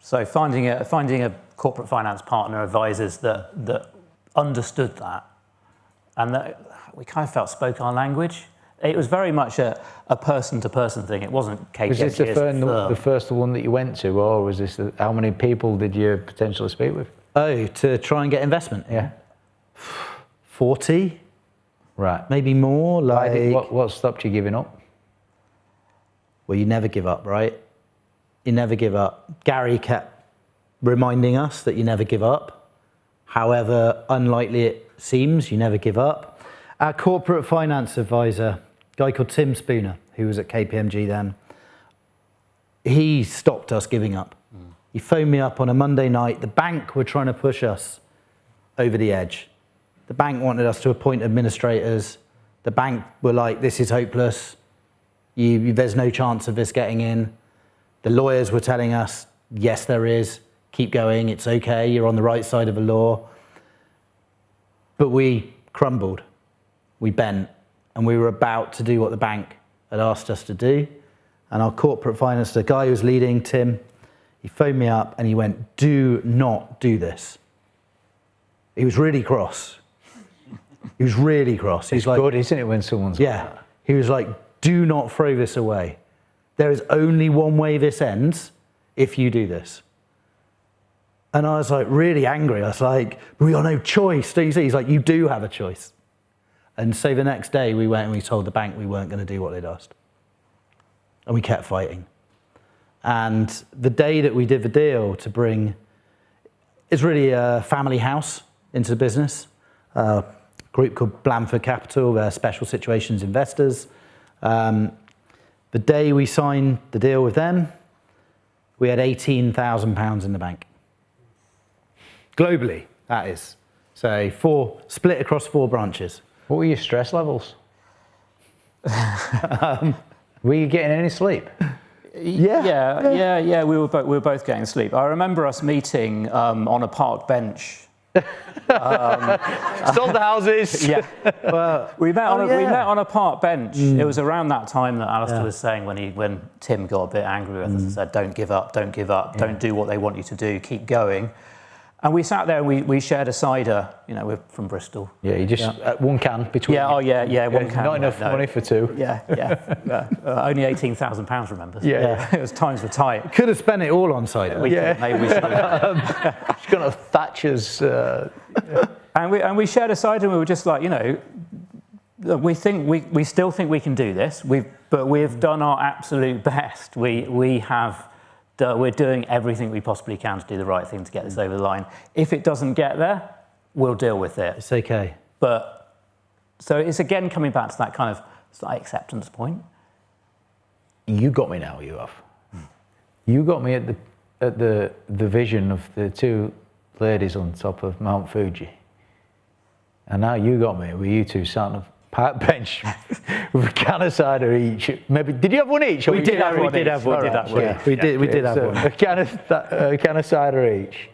So finding a corporate finance partner, advisors that understood that, and that we kind of felt spoke our language. It was very much a person-to-person thing. It wasn't KPMG. Was this the first one that you went to, or was this how many people did you potentially speak with? Oh, to try and get investment? Yeah. 40? Right. Maybe more. What stopped you giving up? Well, you never give up, right? You never give up. Gary kept reminding us that you never give up. However unlikely it seems, you never give up. Our corporate finance advisor, a guy called Tim Spooner, who was at KPMG then, he stopped us giving up. He phoned me up on a Monday night. The bank were trying to push us over the edge. The bank wanted us to appoint administrators. The bank were like, this is hopeless. There's no chance of this getting in. The lawyers were telling us, yes, there is. Keep going. It's okay. You're on the right side of the law. But we crumbled. We bent. And we were about to do what the bank had asked us to do. And our corporate finance, the guy who was leading, Tim, he phoned me up and he went, do not do this. He was really cross. He was really cross. He's like, good, isn't it, when someone's yeah. He was like, do not throw this away. There is only one way this ends if you do this. And I was like really angry. I was like, we got no choice. Don't you see? He's like, you do have a choice. And so the next day we went and we told the bank we weren't going to do what they'd asked. And we kept fighting. And the day that we did the deal to bring, it's really a family house into the business, a group called Blandford Capital, they're special situations investors. The day we signed the deal with them, we had £18,000 in the bank. Globally, that is. So split across 4 branches. What were your stress levels? Were you getting any sleep? Yeah. We were both getting sleep. I remember us meeting on a park bench. Sold the houses. Yeah. We met on a park bench. It was around that time that Alistair was saying when Tim got a bit angry with us and said, "Don't give up, don't give up, don't do what they want you to do, keep going." And we sat there and we shared a cider. You know, we're from Bristol. Yeah, you just one can between. Yeah, one can. Not enough money for 2. Yeah. Only £18,000, remember? Yeah. It was times were tight. Could have spent it all on cider. Maybe we should have. It's got a Thatcher's. And we shared a cider and we were just like, you know, we still think we can do this. But we've done our absolute best. We're doing everything we possibly can to do the right thing to get this over the line. If it doesn't get there, we'll deal with it. It's okay. But so it's again coming back to that kind of acceptance point. You got me now, you have. You got me at the vision of the 2 ladies on top of Mount Fuji. And now you got me with you 2 sat on a park bench with a can of cider each. Maybe did you have one each? We did have one. We did have one. We did have one. A can of cider each.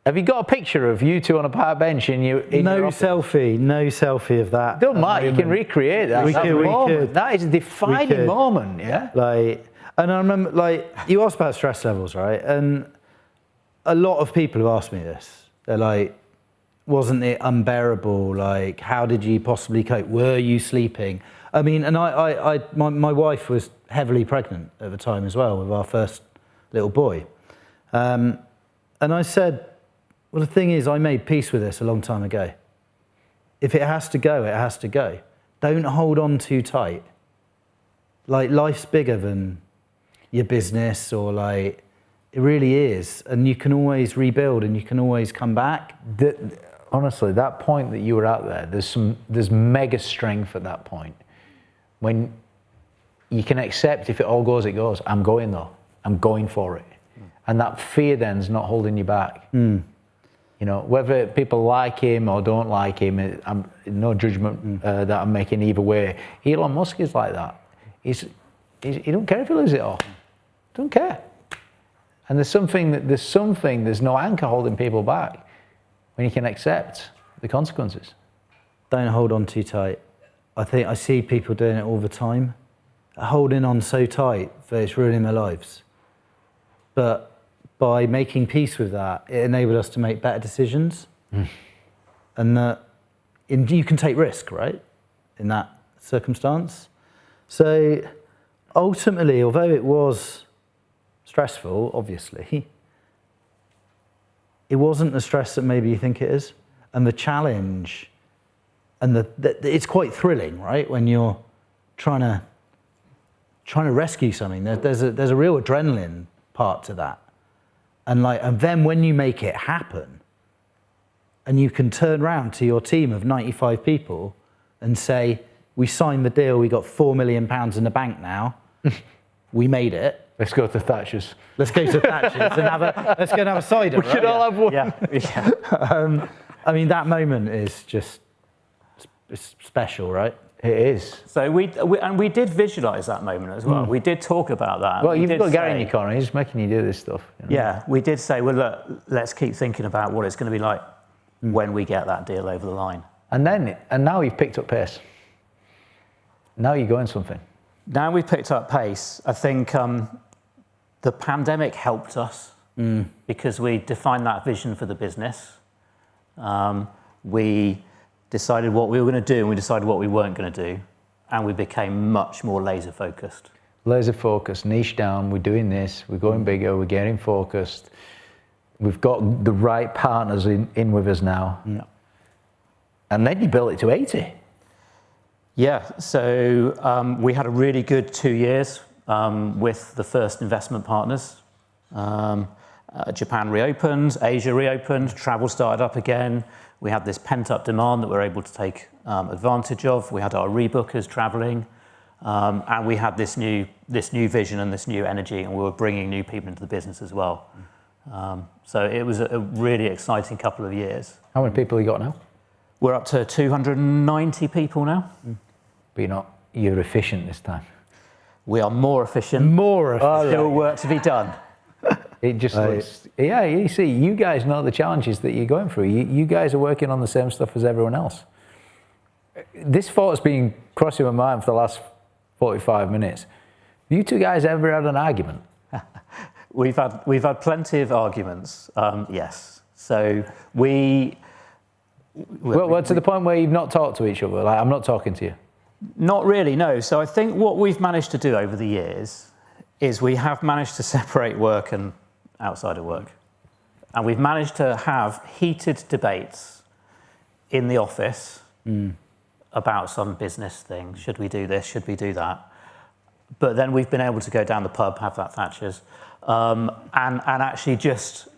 Have you got a picture of you 2 on a park bench in your selfie of that. Don't mind, you can recreate that. We could. That is a defining moment, yeah? And I remember, you asked about stress levels, right? And a lot of people have asked me this. They're like, wasn't it unbearable? Like, how did you possibly cope? Were you sleeping? I mean, and my wife was heavily pregnant at the time as well with our first little boy. And I said, well, the thing is, I made peace with this a long time ago. If it has to go, it has to go. Don't hold on too tight. Like, life's bigger than your business or it really is. And you can always rebuild and you can always come back. Honestly, that point that you were at there, there's mega strength at that point. When you can accept if it all goes, it goes. I'm going though. I'm going for it. And that fear then's not holding you back. You know, whether people like him or don't like him, I'm no judgment that I'm making either way. Elon Musk is like that. He don't care if he loses it all. Don't care. And there's no anchor holding people back when you can accept the consequences. Don't hold on too tight. I think I see people doing it all the time, holding on so tight that it's ruining their lives. But by making peace with that, it enabled us to make better decisions. And that you can take risk, right, in that circumstance. So ultimately, although it was stressful, obviously, it wasn't the stress that maybe you think it is. And the challenge, and it's quite thrilling, right, when you're trying to rescue something. There's a real adrenaline part to that. And then when you make it happen, and you can turn around to your team of 95 people and say, we signed the deal, we got £4 million in the bank now, we made it. Let's go to Thatcher's. Let's go to Thatcher's and let's go and have a cider. We should all have one. Yeah. I mean, that moment is just it's special, right? It is. So we did visualise that moment as well. We did talk about that. Well, you've got Gary in your corner. He's making you do this stuff. You know? Yeah, we did say, well, look, let's keep thinking about what it's going to be like when we get that deal over the line. And now you've picked up pace. Now you're going something. Now we've picked up pace. I think the pandemic helped us because we defined that vision for the business. We decided what we were going to do and we decided what we weren't going to do. And we became much more laser focused. Laser focused, niche down, we're doing this, we're going bigger, we're getting focused. We've got the right partners in with us now. Yeah. And then you built it to 80. Yeah, so we had a really good 2 years with the first investment partners. Japan reopened, Asia reopened, travel started up again. We had this pent-up demand that we were able to take advantage of. We had our rebookers traveling. And we had this new vision and this new energy, and we were bringing new people into the business as well. So it was a really exciting couple of years. How many people have you got now? We're up to 290 people now. But you're efficient this time. We are more efficient. More efficient. Still work to be done. It just looks, yeah, you see, you guys know the challenges that you're going through. You guys are working on the same stuff as everyone else. This thought's been crossing my mind for the last 45 minutes. Have you two guys ever had an argument? We've had plenty of arguments, yes. So well, to the point where you've not talked to each other, like I'm not talking to you. Not really, no. So I think what we've managed to do over the years is we have managed to separate work and outside of work. And we've managed to have heated debates in the office about some business thing. Should we do this? Should we do that? But then we've been able to go down the pub, have that Thatcher's, and actually just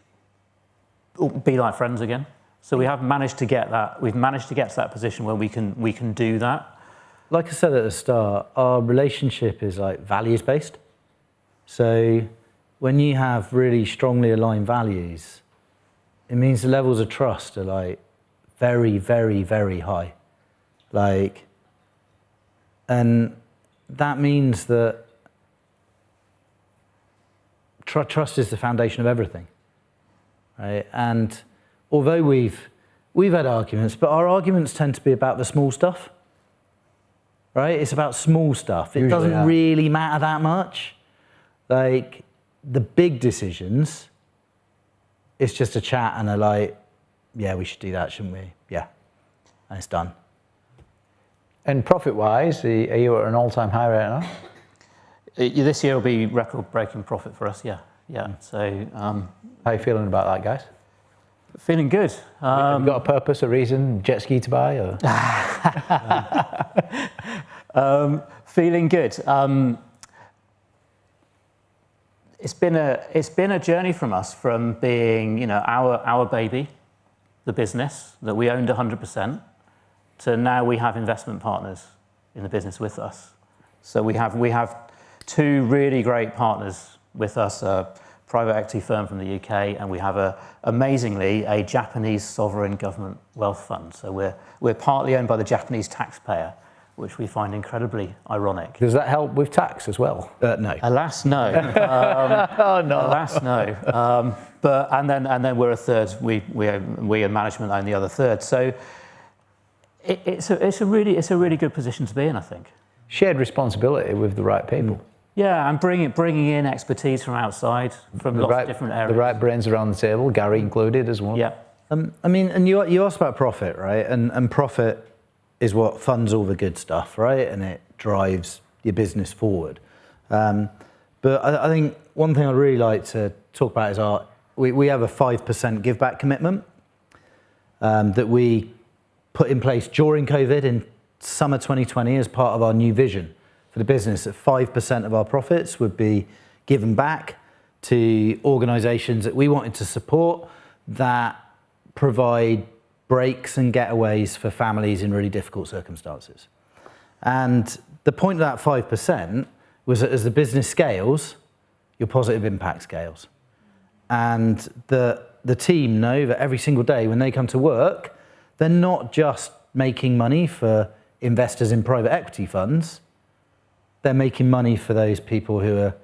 be like friends again. So we have managed to get that. We've managed to get to that position where we can do that. Like I said at the start, our relationship is like values based. So when you have really strongly aligned values, it means the levels of trust are like very, very, very high. Like, and that means that trust is the foundation of everything, right? And although we've had arguments, but our arguments tend to be about the small stuff, right? It's about small stuff. It doesn't really matter that much. Like the big decisions, it's just a chat and they're like, yeah, we should do that, shouldn't we? Yeah, and it's done. And profit-wise, are you at an all-time high right now? This year will be record-breaking profit for us, yeah. So, how are you feeling about that, guys? Feeling good. Have you got a purpose, a reason, jet ski to buy? Or? Feeling good. It's been a journey from us, from being our baby, the business that we owned 100%, to now we have investment partners in the business with us. So we have two really great partners with us, a private equity firm from the UK, and we have amazingly a Japanese sovereign government wealth fund. So we're partly owned by the Japanese taxpayer, which we find incredibly ironic. Does that help with tax as well? No. Alas, no. Oh no. Alas, no. But and then we're a third. We and management own the other third. So it's a really good position to be in, I think. Shared responsibility with the right people. Yeah, and bringing in expertise from outside, from lots of different areas. The right brains around the table, Gary included as well. Yeah. I mean, and you asked about profit, right? And profit is what funds all the good stuff, right? And it drives your business forward. But I think one thing I'd really like to talk about is we have a 5% give back commitment that we put in place during COVID in summer 2020 as part of our new vision for the business, that 5% of our profits would be given back to organisations that we wanted to support that provide breaks and getaways for families in really difficult circumstances. And the point of that 5% was that as the business scales, your positive impact scales. And the team know that every single day when they come to work, they're not just making money for investors in private equity funds, they're making money for those people who are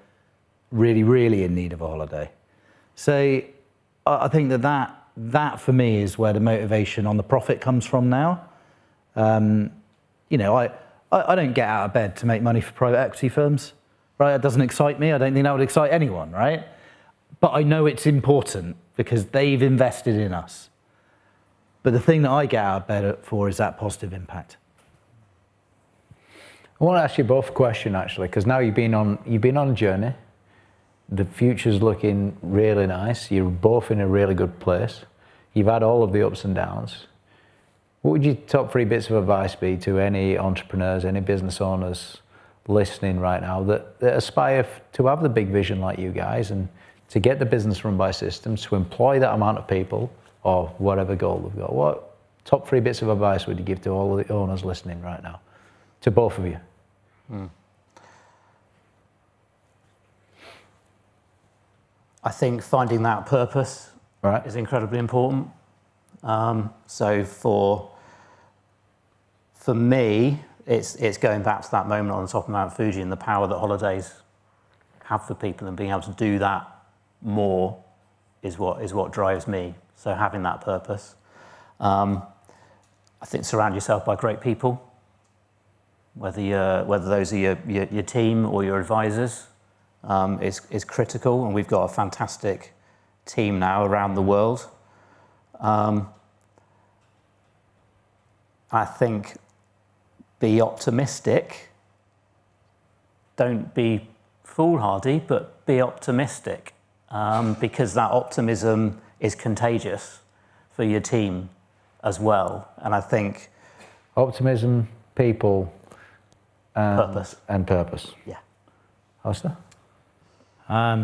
really, really in need of a holiday. So I think that for me is where the motivation on the profit comes from now. I don't get out of bed to make money for private equity firms, right? It doesn't excite me. I don't think that would excite anyone, right? But I know it's important because they've invested in us. But the thing that I get out of bed for is that positive impact. I want to ask you both a question actually, because now you've been on a journey. The future's looking really nice. You're both in a really good place. You've had all of the ups and downs. What would your top 3 bits of advice be to any entrepreneurs, any business owners listening right now that aspire to have the big vision like you guys and to get the business run by systems, to employ that amount of people or whatever goal they've got? What top 3 bits of advice would you give to all of the owners listening right now? To both of you. I think finding that purpose Right. is incredibly important. So for me, it's going back to that moment on the top of Mount Fuji and the power that holidays have for people, and being able to do that more is what drives me. So having that purpose. I think surround yourself by great people, whether those are your team or your advisors, is critical, and we've got a fantastic team now around the world. I think be optimistic. Don't be foolhardy, but be optimistic, because that optimism is contagious for your team as well. And I think Optimism, people, purpose. and purpose. Yeah. Alistair?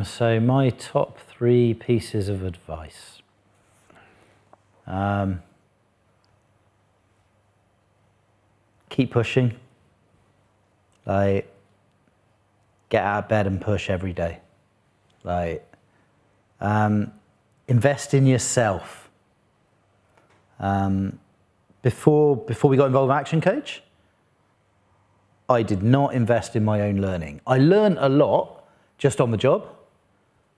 So my top 3 pieces of advice. Keep pushing. Like, get out of bed and push every day. Like, invest in yourself. Before we got involved with ActionCOACH, I did not invest in my own learning. I learned a lot just on the job.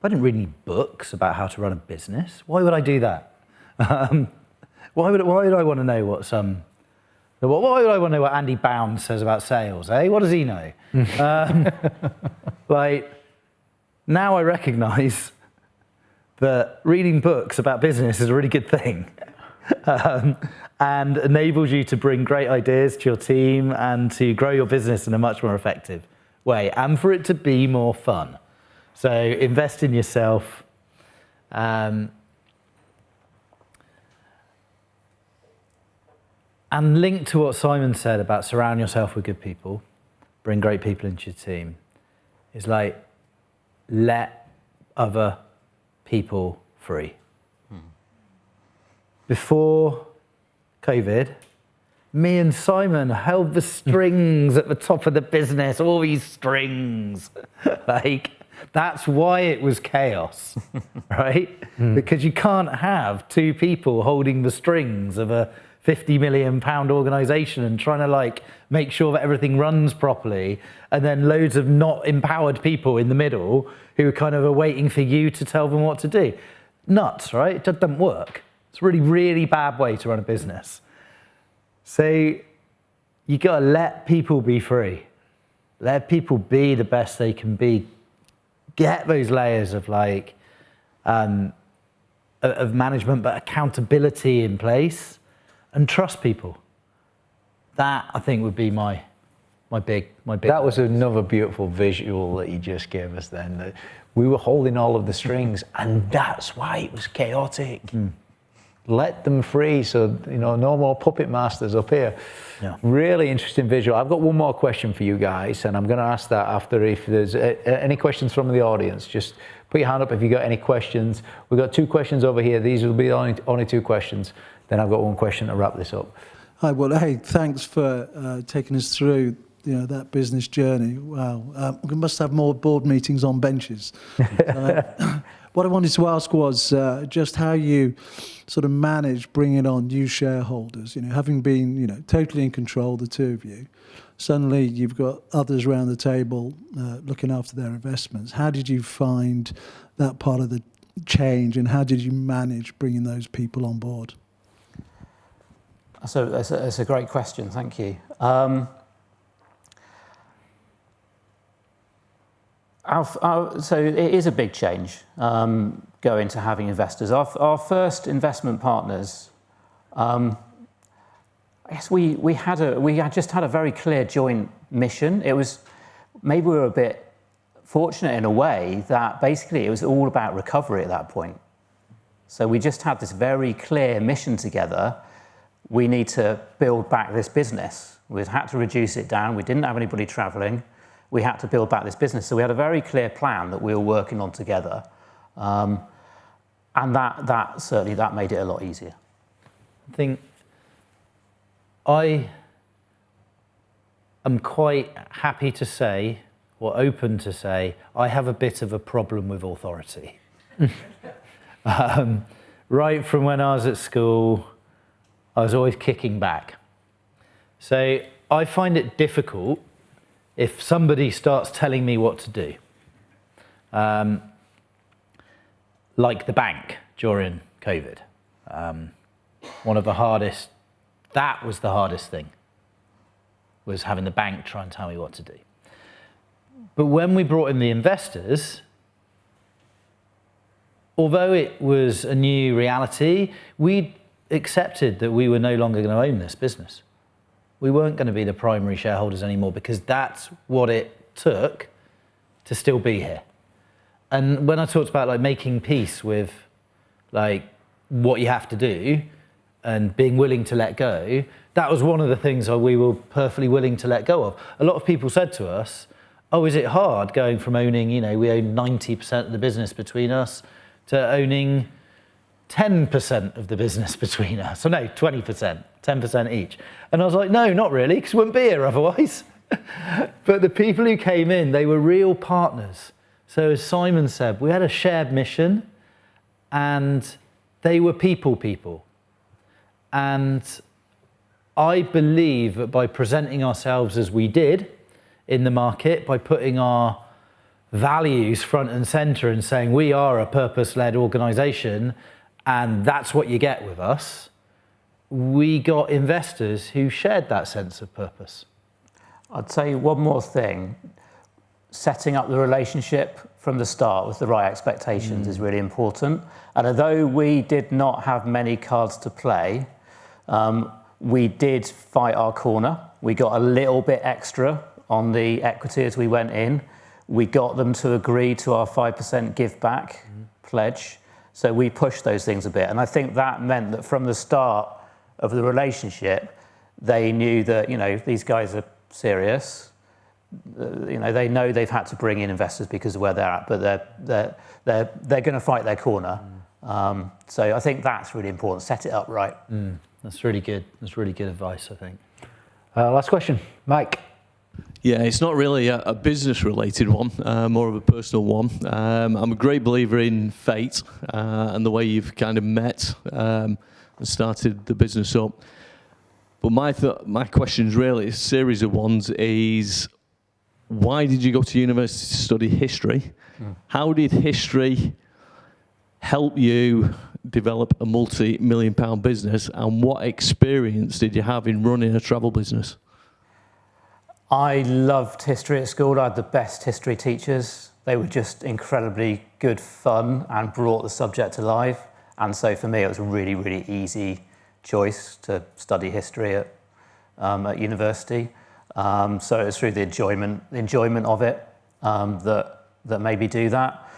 I didn't read any books about how to run a business. Why would I do that? Why would I want to know why would I want to know what Andy Bound says about sales? What does he know? Like, now I recognise that reading books about business is a really good thing. And enables you to bring great ideas to your team and to grow your business in a much more effective way, and for it to be more fun. So invest in yourself. And linked to what Simon said about surround yourself with good people, bring great people into your team, is like, let other people free. Before COVID, me and Simon held the strings at the top of the business, all these strings. Like, that's why it was chaos, right? Because you can't have 2 people holding the strings of a £50 million organisation and trying to like make sure that everything runs properly, and then loads of not empowered people in the middle who kind of are waiting for you to tell them what to do. Nuts, right? It just doesn't work. It's a really, really bad way to run a business. So you got to let people be free. Let people be the best they can be. Get those layers of like of management, but accountability in place, and trust people. That, I think, would be my big. That was another beautiful visual that you just gave us then. That we were holding all of the strings, and that's why it was chaotic. Let them free, so no more puppet masters up here. Yeah. Really interesting visual. I've got one more question for you guys, and I'm going to ask that after. If there's any questions from the audience, just put your hand up if you got any questions. We've got 2 questions over here. These will be only 2 questions. Then I've got 1 question to wrap this up. Hi, well, hey, thanks for taking us through that business journey. Wow, we must have more board meetings on benches. What I wanted to ask was just how you sort of manage bringing on new shareholders. Having been totally in control, the 2 of you, suddenly you've got others around the table looking after their investments. How did you find that part of the change, and how did you manage bringing those people on board? So that's a great question. Thank you. So it is a big change going to having investors. Our first investment partners, I guess we had just had a very clear joint mission. It was, maybe we were a bit fortunate in a way that basically it was all about recovery at that point. So we just had this very clear mission together. We need to build back this business. We had to reduce it down. We didn't have anybody traveling. We had to build back this business. So we had a very clear plan that we were working on together. And that certainly made it a lot easier. I think I am quite happy to say, or open to say, I have a bit of a problem with authority. Right from when I was at school, I was always kicking back. So I find it difficult if somebody starts telling me what to do. Like the bank during COVID. One of the hardest, that was the hardest thing, was having the bank try and tell me what to do. But when we brought in the investors, although it was a new reality, we accepted that we were no longer going to own this business. We weren't going to be the primary shareholders anymore because that's what it took to still be here. And when I talked about like making peace with like what you have to do and being willing to let go, that was one of the things that we were perfectly willing to let go of. A lot of people said to us, oh, is it hard going from owning, you know, we own 90% of the business between us to owning 10% of the business between us? So no, 20%, 10% each. And I was like, no, not really, because we wouldn't be here otherwise. But the people who came in, they were real partners. So as Simon said, we had a shared mission and they were people. And I believe that by presenting ourselves as we did in the market, by putting our values front and center and saying we are a purpose-led organization and that's what you get with us, we got investors who shared that sense of purpose. I'd say one more thing. Setting up the relationship from the start with the right expectations is really important. And although we did not have many cards to play, we did fight our corner. We got a little bit extra on the equity as we went in. We got them to agree to our 5% give back pledge. So we pushed those things a bit. And I think that meant that from the start of the relationship, they knew that, you know, these guys are serious. You know, they know they've had to bring in investors because of where they're at, but they're going to fight their corner. So I think that's really important. Set it up right. That's really good. That's really good advice, I think. Last question, Mike. Yeah, it's not really a business-related one, more of a personal one. I'm a great believer in fate and the way you've kind of met and started the business up. But my question is really a series of ones is, why did you go to university to study history? How did history help you develop a multi-million-pound business? And what experience did you have in running a travel business? I loved history at school. I had the best history teachers. They were just incredibly good fun and brought the subject to life. And so for me, it was a really, really easy choice to study history at university. So it was through the enjoyment of it that made me do that.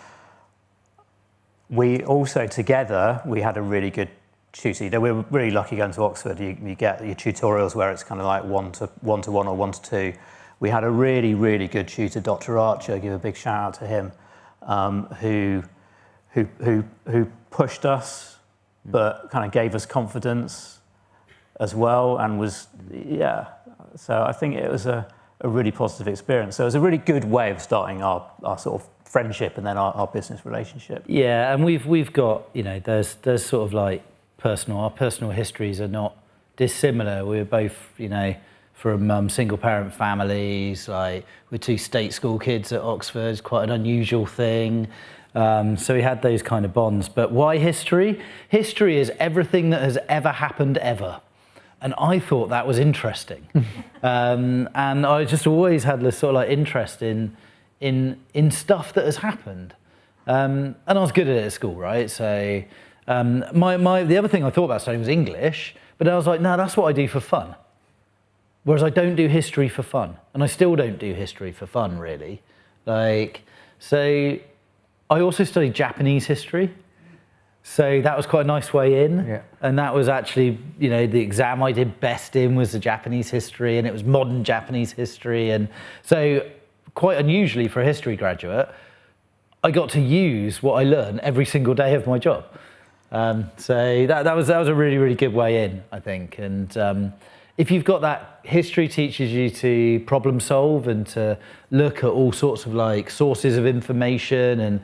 We also together, we had a really good tutor. You know, we were really lucky going to Oxford. You get your tutorials where it's kind of like one to one or 1 to 2. We had a really, really good tutor, Dr. Archer. Give a big shout out to him, who pushed us, but kind of gave us confidence as well, and was So I think it was a really positive experience. So it was a really good way of starting our sort of friendship and then our business relationship. Yeah, and we've got, you know, there's sort of like our personal histories are not dissimilar. We were both, you know, from single parent families, like we're 2 state school kids at Oxford, quite an unusual thing. So we had those kind of bonds. But why history? History is everything that has ever happened ever. And I thought that was interesting. And I just always had this sort of like interest in stuff that has happened. And I was good at it at school, right? So the other thing I thought about studying was English, but I was like, no, that's what I do for fun. Whereas I don't do history for fun. And I still don't do history for fun, really. So I also studied Japanese history. So that was quite a nice way in. Yeah. And that was actually, you know, the exam I did best in was the Japanese history, and it was modern Japanese history. And so quite unusually for a history graduate, I got to use what I learned every single day of my job. So that was a really, really good way in, I think. And if you've got that, history teaches you to problem solve and to look at all sorts of like sources of information and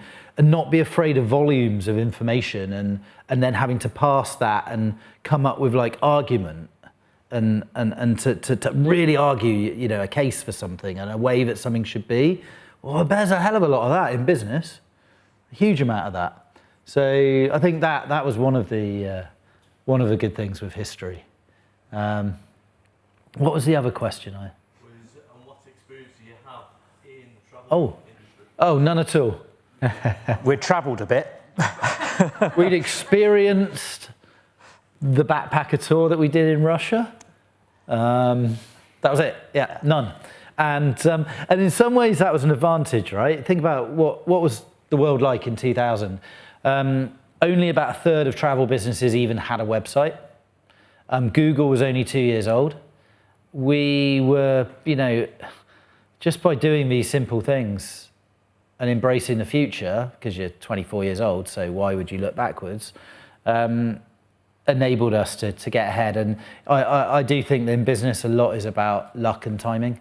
not be afraid of volumes of information and then having to parse that and come up with like argument and to really argue, you know, a case for something and a way that something should be. Well, there's a hell of a lot of that in business, a huge amount of that. So I think that was one of the good things with history. What was the other question? And what experience do you have in the travel industry? Oh, none at all. We'd travelled a bit. We'd experienced the backpacker tour that we did in Russia. That was it. Yeah, none. And in some ways that was an advantage, right? Think about what was the world like in 2000. Only about a third of travel businesses even had a website. Google was only 2 years old. We were, you know, just by doing these simple things and embracing the future, because you're 24 years old, so why would you look backwards, enabled us to get ahead. And I do think that in business a lot is about luck and timing.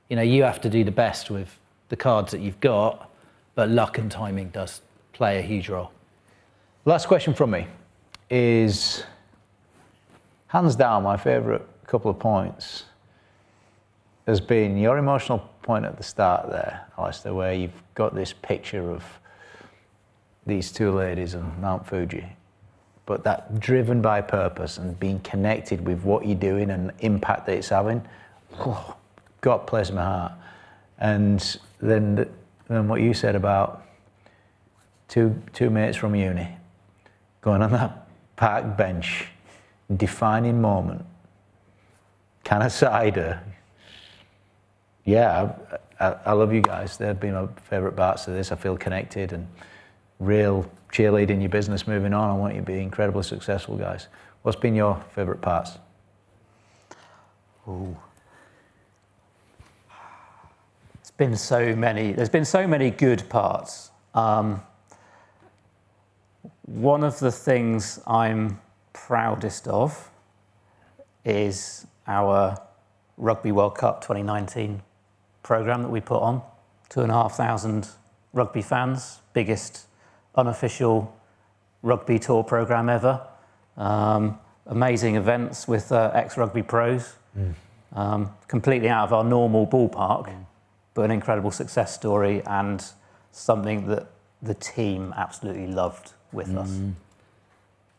You know, you have to do the best with the cards that you've got, but luck and timing does play a huge role. Last question from me is, hands down, my favourite couple of points has been your emotional point at the start there, Alistair, where you've got this picture of these two ladies on Mount Fuji, but that driven by purpose and being connected with what you're doing and the impact that it's having, got a place in my heart. And then what you said about two mates from uni going on that park bench, defining moment, can of cider. Yeah, I love you guys. They've been my favourite parts of this. I feel connected and real cheerleading your business moving on. I want you to be incredibly successful, guys. What's been your favourite parts? Ooh. There's been so many good parts. One of the things I'm proudest of is our Rugby World Cup 2019 programme that we put on. 2,500 rugby fans, biggest unofficial rugby tour programme ever. Amazing events with ex-rugby pros. Completely out of our normal ballpark, but an incredible success story and something that the team absolutely loved with us.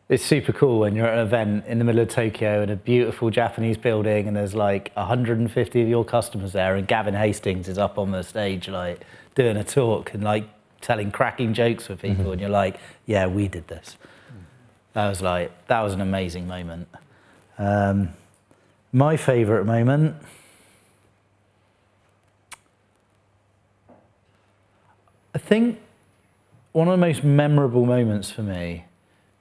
It's super cool when you're at an event in the middle of Tokyo in a beautiful Japanese building and there's like 150 of your customers there and Gavin Hastings is up on the stage like doing a talk and like telling cracking jokes with people and you're like, yeah, we did this. That was an amazing moment. My favourite moment, I think one of the most memorable moments for me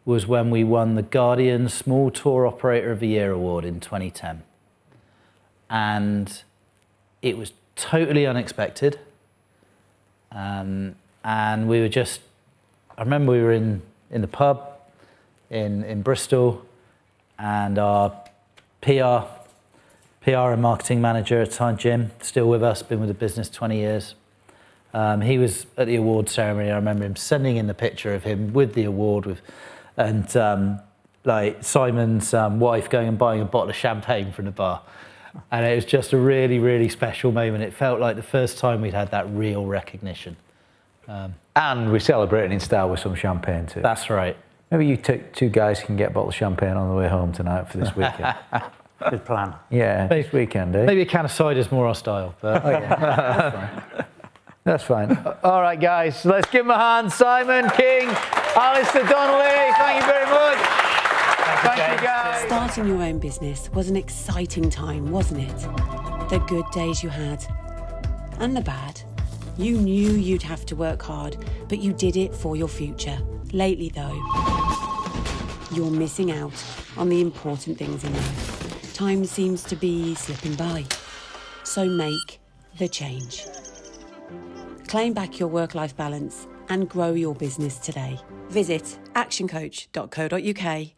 was when we won the Guardian Small Tour Operator of the Year award in 2010. And it was totally unexpected. And we were just, I remember we were in the pub in Bristol, and our PR and marketing manager at the time, Jim, still with us, been with the business 20 years. He was at the award ceremony. I remember him sending in the picture of him with the award and like Simon's wife going and buying a bottle of champagne from the bar. And it was just a really, really special moment. It felt like the first time we'd had that real recognition. And we're celebrating in style with some champagne too. That's right. Maybe you two guys can get a bottle of champagne on the way home tonight for this weekend. Good plan. Yeah, this weekend, eh? Maybe a can of cider's more our style, but that's fine. That's fine. All right, guys, let's give them a hand. Simon, King, Alistair, Donnelly, thank you very much. Thank you, guys. Starting your own business was an exciting time, wasn't it? The good days you had and the bad. You knew you'd have to work hard, but you did it for your future. Lately, though, you're missing out on the important things in life. Time seems to be slipping by. So make the change. Claim back your work-life balance and grow your business today. Visit actioncoach.co.uk